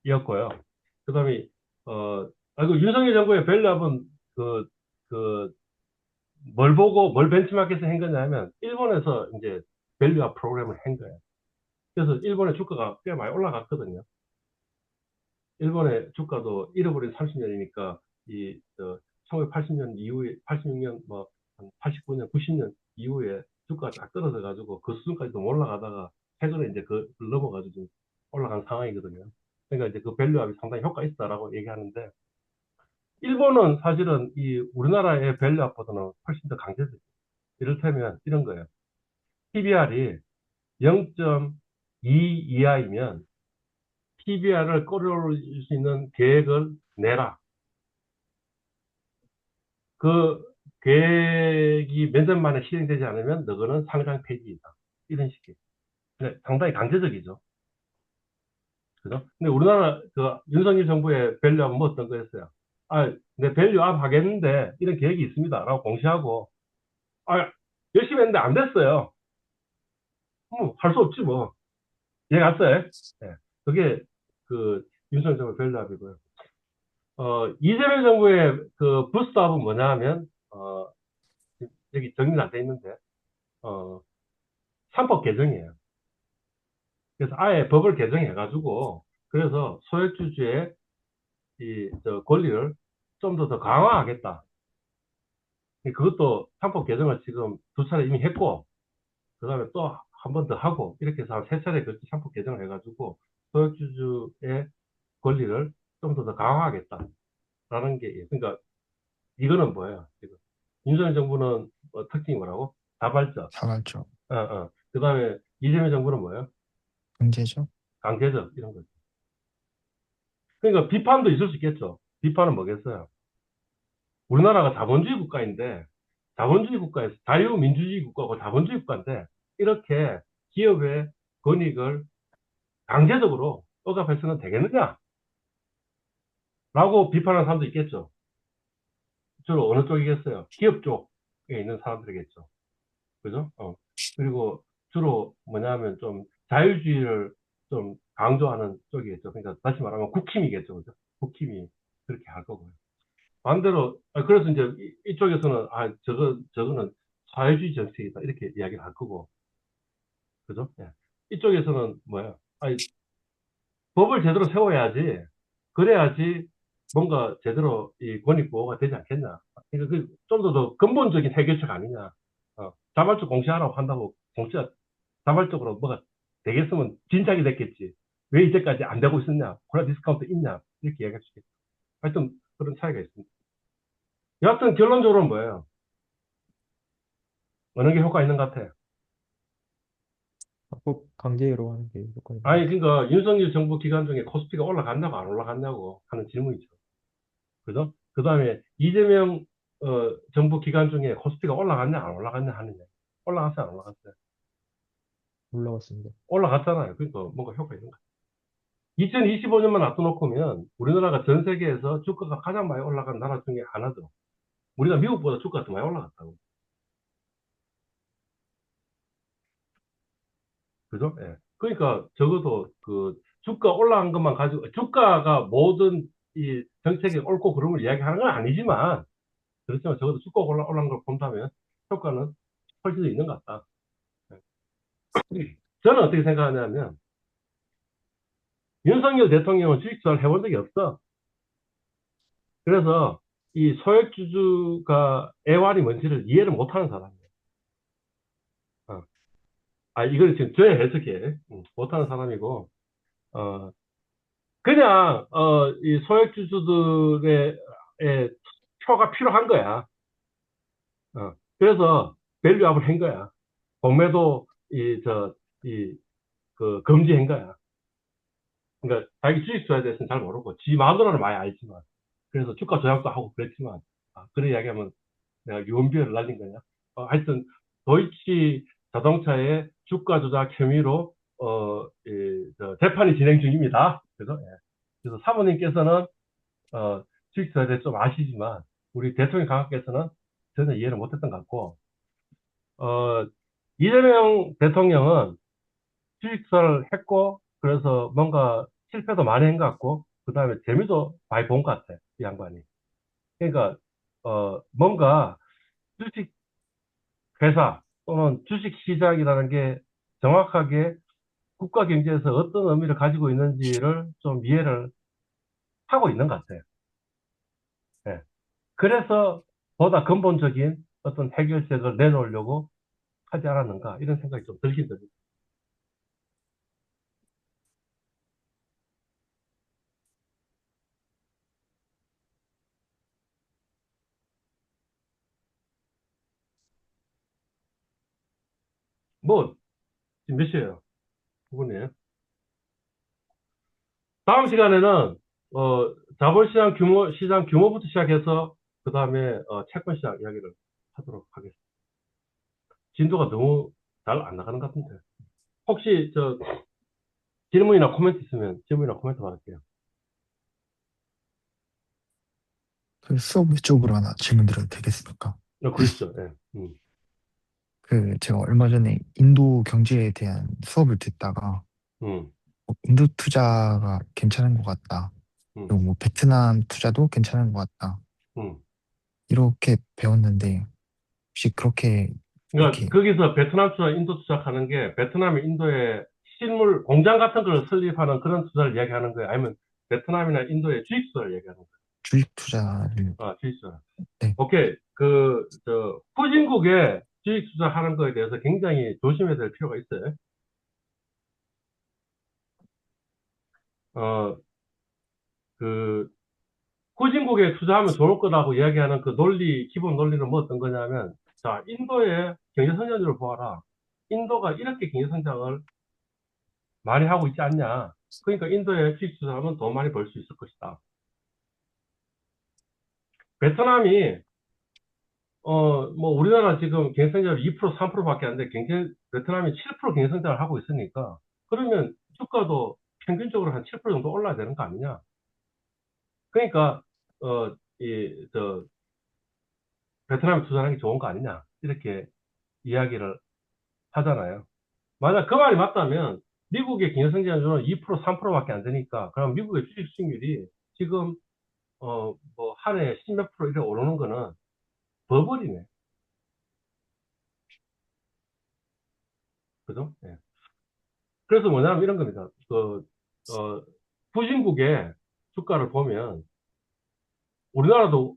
밸류업이었고요. 그 다음에 그 윤석열 정부의 밸류업은 그, 그 뭘 보고 뭘 벤치마크에서 한 거냐면 일본에서 이제 밸류업 프로그램을 한 거예요. 그래서 일본의 주가가 꽤 많이 올라갔거든요. 일본의 주가도 잃어버린 30년이니까 이 1980년 이후에 86년 뭐 89년 90년 이후에 주가가 쫙 떨어져 가지고 그 수준까지도 못 올라가다가 최근에 이제 그 넘어가지고 좀 올라간 상황이거든요. 그러니까 이제 그 밸류업이 상당히 효과 있다라고 얘기하는데 일본은 사실은 이 우리나라의 밸류업보다는 훨씬 더 강제적이에요. 이를테면 이런 거예요. PBR이 0.2 이하이면 PBR을 끌어올릴 수 있는 계획을 내라. 그 계획이 몇 년 만에 실행되지 않으면 너는 상장 폐지이다. 이런 식이에요. 근데 상당히 강제적이죠. 그죠? 근데 우리나라 그 윤석열 정부의 밸류업은 뭐 어떤 거였어요? 내 밸류업 하겠는데 이런 계획이 있습니다. 라고 공시하고 아, 열심히 했는데 안 됐어요. 할 수 없지 뭐. 이해 갔어요? 예. 그게 그 윤석열 정부의 밸류업이고요. 이재명 정부의 그 부스트업은 뭐냐 하면, 여기 정리는 안 돼 있는데, 어, 3법 개정이에요. 그래서 아예 법을 개정해가지고, 그래서 소액주주의 저 권리를 좀 더 강화하겠다. 그것도 3법 개정을 지금 두 차례 이미 했고, 그 다음에 또 한 번 더 하고, 이렇게 해서 세 차례 걸쳐 3법 개정을 해가지고, 소액주주의 권리를 좀 더 강화하겠다라는 게, 그러니까 이거는 뭐예요? 지금 윤석열 정부는 특징이 뭐라고? 자발적. 자발적. 그 다음에 이재명 정부는 뭐예요? 경제적. 강제적 이런 거죠. 그러니까 비판도 있을 수 있겠죠. 비판은 뭐겠어요? 우리나라가 자본주의 국가인데 자본주의 국가에서 자유민주주의 국가고 자본주의 국가인데 이렇게 기업의 권익을 강제적으로 억압해서는 되겠느냐? 라고 비판하는 사람도 있겠죠. 주로 어느 쪽이겠어요? 기업 쪽에 있는 사람들이겠죠. 그죠? 그리고 주로 뭐냐면 좀 자유주의를 좀 강조하는 쪽이겠죠. 그러니까 다시 말하면 국힘이겠죠. 그죠? 국힘이 그렇게 할 거고요. 반대로, 그래서 이제 이쪽에서는, 저거는 사회주의 정책이다. 이렇게 이야기를 할 거고. 그죠? 예. 이쪽에서는 뭐야? 법을 제대로 세워야지. 그래야지 뭔가 제대로 이 권익 보호가 되지 않겠냐. 그러니까 좀더 더 근본적인 해결책 아니냐. 자발적 공시하라고 한다고 공시가 자발적으로 뭐가 되겠으면 진작이 됐겠지. 왜 이제까지 안 되고 있었냐? 콜라 디스카운트 있냐? 이렇게 이야기할 수 있겠죠. 하여튼 그런 차이가 있습니다. 여하튼 결론적으로는 뭐예요? 어느 게 효과 있는 것 같아요? 꼭 강제로 하는 게 요건입니다. 아니, 그러니까 윤석열 정부 기간 중에 코스피가 올라갔냐고 안 올라갔냐고 하는 질문이죠. 그죠? 그 다음에 이재명 정부 기간 중에 코스피가 올라갔냐 안 올라갔냐 하느냐. 올라갔어요, 안 올라갔어요? 올라갔습니다. 올라갔잖아요. 그러니까 뭔가 효과 있는 거예요. 2025년만 놔둬놓고면 우리나라가 전 세계에서 주가가 가장 많이 올라간 나라 중에 하나죠. 우리가 미국보다 주가가 더 많이 올라갔다고. 그죠? 예. 그러니까 적어도 그 주가 올라간 것만 가지고 주가가 모든 이 정책의 옳고 그름을 이야기하는 건 아니지만 그렇지만 적어도 주가 올라간 걸 본다면 효과는 훨씬 더 있는 것 같다. 예. 저는 어떻게 생각하냐면 윤석열 대통령은 주식 투자를 해본 적이 없어. 그래서 이 소액주주가 애환이 뭔지를 이해를 못하는 사람이에요. 어. 아, 이걸 지금 저의 해석에 못하는 사람이고, 그냥, 이 소액주주들의 표가 필요한 거야. 그래서 밸류업을 한 거야. 공매도, 금지한 거야. 그러니까 자기 주식 투자에 대해서는 잘 모르고, 지 마누라는 많이 알지만, 그래서 주가 조작도 하고 그랬지만, 그런 이야기하면 내가 유언비어를 날린 거냐. 하여튼, 도이치 자동차의 주가 조작 혐의로, 재판이 진행 중입니다. 그래서 사모님께서는, 주식 투자에 대해서 좀 아시지만, 우리 대통령 강하께서는 전혀 이해를 못했던 것 같고, 어, 이재명 대통령은 주식 투자를 했고, 그래서 뭔가 실패도 많이 한 것 같고, 그 다음에 재미도 많이 본 것 같아, 이 양반이. 그러니까, 뭔가 주식 회사 또는 주식 시장이라는 게 정확하게 국가 경제에서 어떤 의미를 가지고 있는지를 좀 이해를 하고 있는 것 같아요. 예. 그래서 보다 근본적인 어떤 해결책을 내놓으려고 하지 않았는가 이런 생각이 좀 들긴 듭니다. 뭐 지금 몇 시예요? 9분이에요. 다음 시간에는 시장 규모부터 시작해서 그 다음에 채권 시장 이야기를 하도록 하겠습니다. 진도가 너무 잘 안 나가는 것 같은데. 혹시 질문이나 코멘트 있으면 질문이나 코멘트 받을게요. 그 수업 쪽으로 하나 질문 드려도 되겠습니까? 그러시죠. 예. 그 제가 얼마 전에 인도 경제에 대한 수업을 듣다가 음, 인도 투자가 괜찮은 것 같다. 음, 그리고 뭐 베트남 투자도 괜찮은 것 같다. 음. 이렇게 배웠는데 혹시 그렇게 그러니까 이렇게 거기서 베트남 투자, 인도 투자하는 게 베트남이 인도에 실물 공장 같은 걸 설립하는 그런 투자를 이야기하는 거예요. 아니면 베트남이나 인도의 주식 투자를 이야기하는 주식 투자를 거예요. 주식 투자. 네. 오케이. 후진국에 주식 투자하는 거에 대해서 굉장히 조심해야 될 필요가 있어요. 어, 그, 후진국에 투자하면 좋을 거라고 이야기하는 그 기본 논리는 뭐 어떤 거냐면, 자, 인도의 경제 성장률을 보아라. 인도가 이렇게 경제 성장을 많이 하고 있지 않냐. 그러니까 인도에 주식 투자하면 더 많이 벌 수 있을 것이다. 베트남이, 뭐, 우리나라 지금 경제 성장률 2%, 3%밖에 안 돼. 베트남이 7% 경제 성장을 하고 있으니까, 그러면 주가도 평균적으로 한 7% 정도 올라야 되는 거 아니냐. 그러니까, 어, 이, 저, 베트남에 투자하는 게 좋은 거 아니냐. 이렇게 이야기를 하잖아요. 만약 그 말이 맞다면, 미국의 경제 성장률은 2%, 3%밖에 안 되니까, 그럼 미국의 주식 수익률이 지금 뭐, 한 해 10몇 프로 이렇게 오르는 거는 버블이네. 그죠? 예. 그래서 뭐냐면 이런 겁니다. 어, 후진국의 주가를 보면, 우리나라도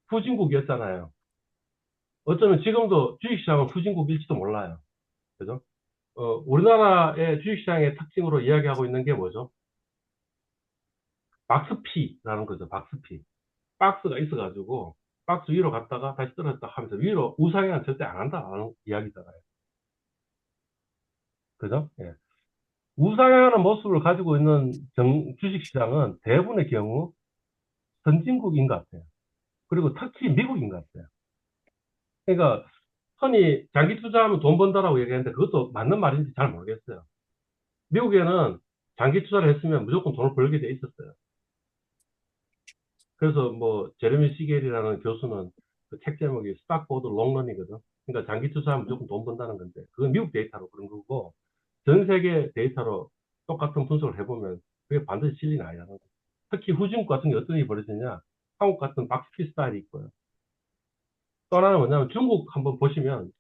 후진국이었잖아요. 어쩌면 지금도 주식시장은 후진국일지도 몰라요. 그죠? 우리나라의 주식시장의 특징으로 이야기하고 있는 게 뭐죠? 박스피라는 거죠. 박스피. 박스가 있어가지고, 박스 위로 갔다가 다시 떨어졌다 하면서 위로 우상향은 절대 안 한다라는 이야기잖아요. 그죠? 예. 우상향하는 모습을 가지고 있는 주식시장은 대부분의 경우 선진국인 것 같아요. 그리고 특히 미국인 것 같아요. 그러니까 흔히 장기 투자하면 돈 번다라고 얘기하는데 그것도 맞는 말인지 잘 모르겠어요. 미국에는 장기 투자를 했으면 무조건 돈을 벌게 돼 있었어요. 그래서 뭐 제레미 시겔이라는 교수는 그 책 제목이 스탁보드 롱런이거든. 그러니까 장기 투자하면 무조건 돈 번다는 건데 그건 미국 데이터로 그런 거고 전 세계 데이터로 똑같은 분석을 해보면 그게 반드시 진리는 아니라는 거예요. 특히 후진국 같은 게 어떤 일이 벌어지냐? 한국 같은 박스피 스타일이 있고요. 또 하나는 뭐냐면 중국 한번 보시면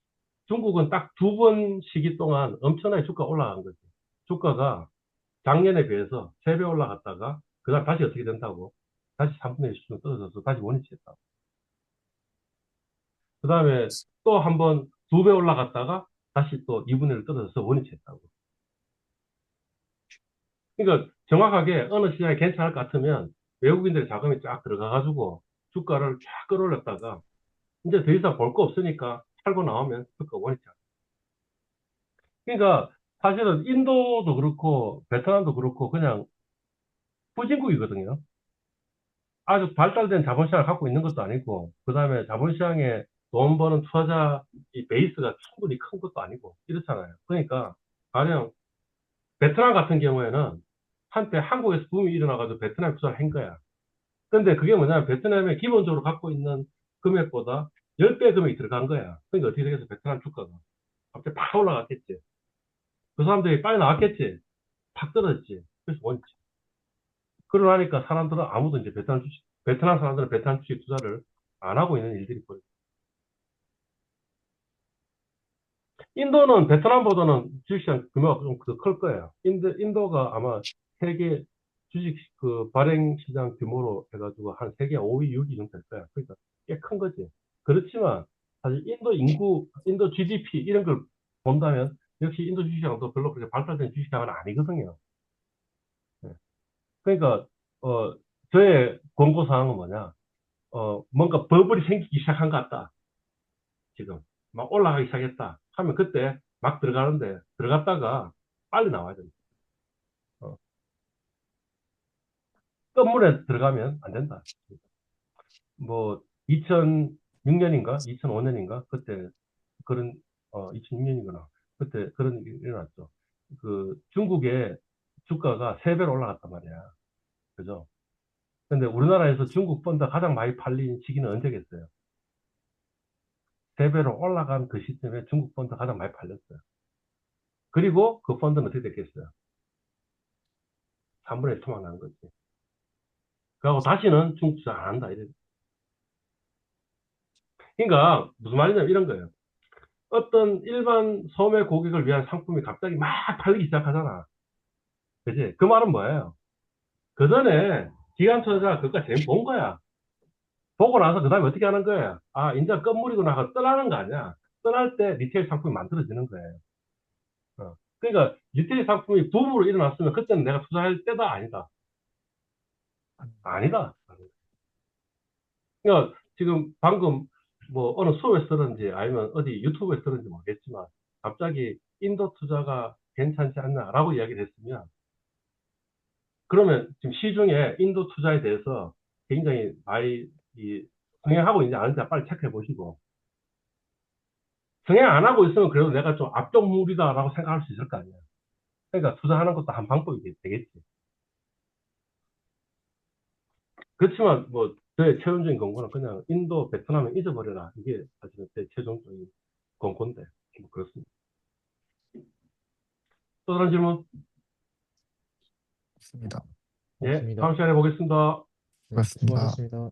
중국은 딱 두 번 시기 동안 엄청나게 주가가 올라간 거죠. 주가가 작년에 비해서 3배 올라갔다가 그다음 다시 어떻게 된다고? 다시 3분의 1 수준 떨어져서 다시 원위치했다고. 그 다음에 또 한 번 2배 올라갔다가 다시 또 2분의 1 떨어져서 원위치했다고. 그러니까 정확하게 어느 시장이 괜찮을 것 같으면 외국인들의 자금이 쫙 들어가가지고 주가를 쫙 끌어올렸다가 이제 더 이상 볼 거 없으니까 팔고 나오면 주가 원위치. 그러니까 사실은 인도도 그렇고 베트남도 그렇고 그냥 후진국이거든요. 아주 발달된 자본시장을 갖고 있는 것도 아니고, 그 다음에 자본시장에 돈 버는 투자자 이 베이스가 충분히 큰 것도 아니고, 이렇잖아요. 그러니까, 가령 베트남 같은 경우에는 한때 한국에서 붐이 일어나가지고 베트남에 투자를 한 거야. 근데 그게 뭐냐면 베트남에 기본적으로 갖고 있는 금액보다 10배 금액이 들어간 거야. 그러니까 어떻게 되겠어? 베트남 주가가. 갑자기 팍 올라갔겠지. 그 사람들이 빨리 나왔겠지. 팍 떨어졌지. 그래서 원치. 그러나니까 사람들은 아무도 이제 베트남 사람들은 베트남 주식 투자를 안 하고 있는 일들이 벌어요. 인도는 베트남보다는 주식시장 규모가 좀 더 클 거예요. 인도가 아마 세계 주식 그 발행 시장 규모로 해가지고 한 세계 5위, 6위 정도 될 거야. 그러니까 꽤 큰 거지. 그렇지만 사실 인도 인구, 인도 GDP 이런 걸 본다면 역시 인도 주식시장도 별로 그렇게 발달된 주식시장은 아니거든요. 예. 그러니까 저의 권고 사항은 뭐냐? 뭔가 버블이 생기기 시작한 것 같다. 지금 막 올라가기 시작했다 하면 그때 막 들어가는데 들어갔다가 빨리 나와야 됩니다. 어, 끝물에 들어가면 안 된다. 뭐 2006년인가 2005년인가 그때 그런 2006년이구나 그때 그런 일이 일어났죠. 그 중국의 주가가 3배로 올라갔단 말이야. 그죠? 근데 우리나라에서 중국 펀드 가장 많이 팔린 시기는 언제겠어요? 3배로 올라간 그 시점에 중국 펀드 가장 많이 팔렸어요. 그리고 그 펀드는 어떻게 됐겠어요? 3분의 1 토막 나는 거지. 그리고 다시는 중국 투자 안 한다. 이래. 그러니까 무슨 말이냐면 이런 거예요. 어떤 일반 소매 고객을 위한 상품이 갑자기 막 팔리기 시작하잖아. 그지? 그 말은 뭐예요? 그 전에 기관 투자자가 그것까지 재미 본 거야. 보고 나서 그 다음에 어떻게 하는 거야? 아, 이제 끝물이구나 하고 떠나는 거 아니야. 떠날 때 리테일 상품이 만들어지는 거예요. 그러니까 리테일 상품이 붐으로 일어났으면 그때는 내가 투자할 때다 아니다. 아니다. 그러니까 지금 방금 뭐 어느 수업에서 들었는지 아니면 어디 유튜브에서 들었는지 모르겠지만 갑자기 인도 투자가 괜찮지 않나라고 이야기를 했으면 그러면 지금 시중에 인도 투자에 대해서 굉장히 많이 성행하고 있는지 아닌지 빨리 체크해 보시고 성행 안 하고 있으면 그래도 내가 좀 압도물이다라고 생각할 수 있을 거 아니야. 그러니까 투자하는 것도 한 방법이 되겠지. 그렇지만 뭐 저의 최종적인 권고는 그냥 인도, 베트남을 잊어버려라. 이게 사실은 제 최종적인 권고인데 뭐 그렇습니다. 또 다른 질문? 맞습니다. 예, 고맙습니다. 다음 시간에 보겠습니다. 네, 그렇습니다. 수고하셨습니다.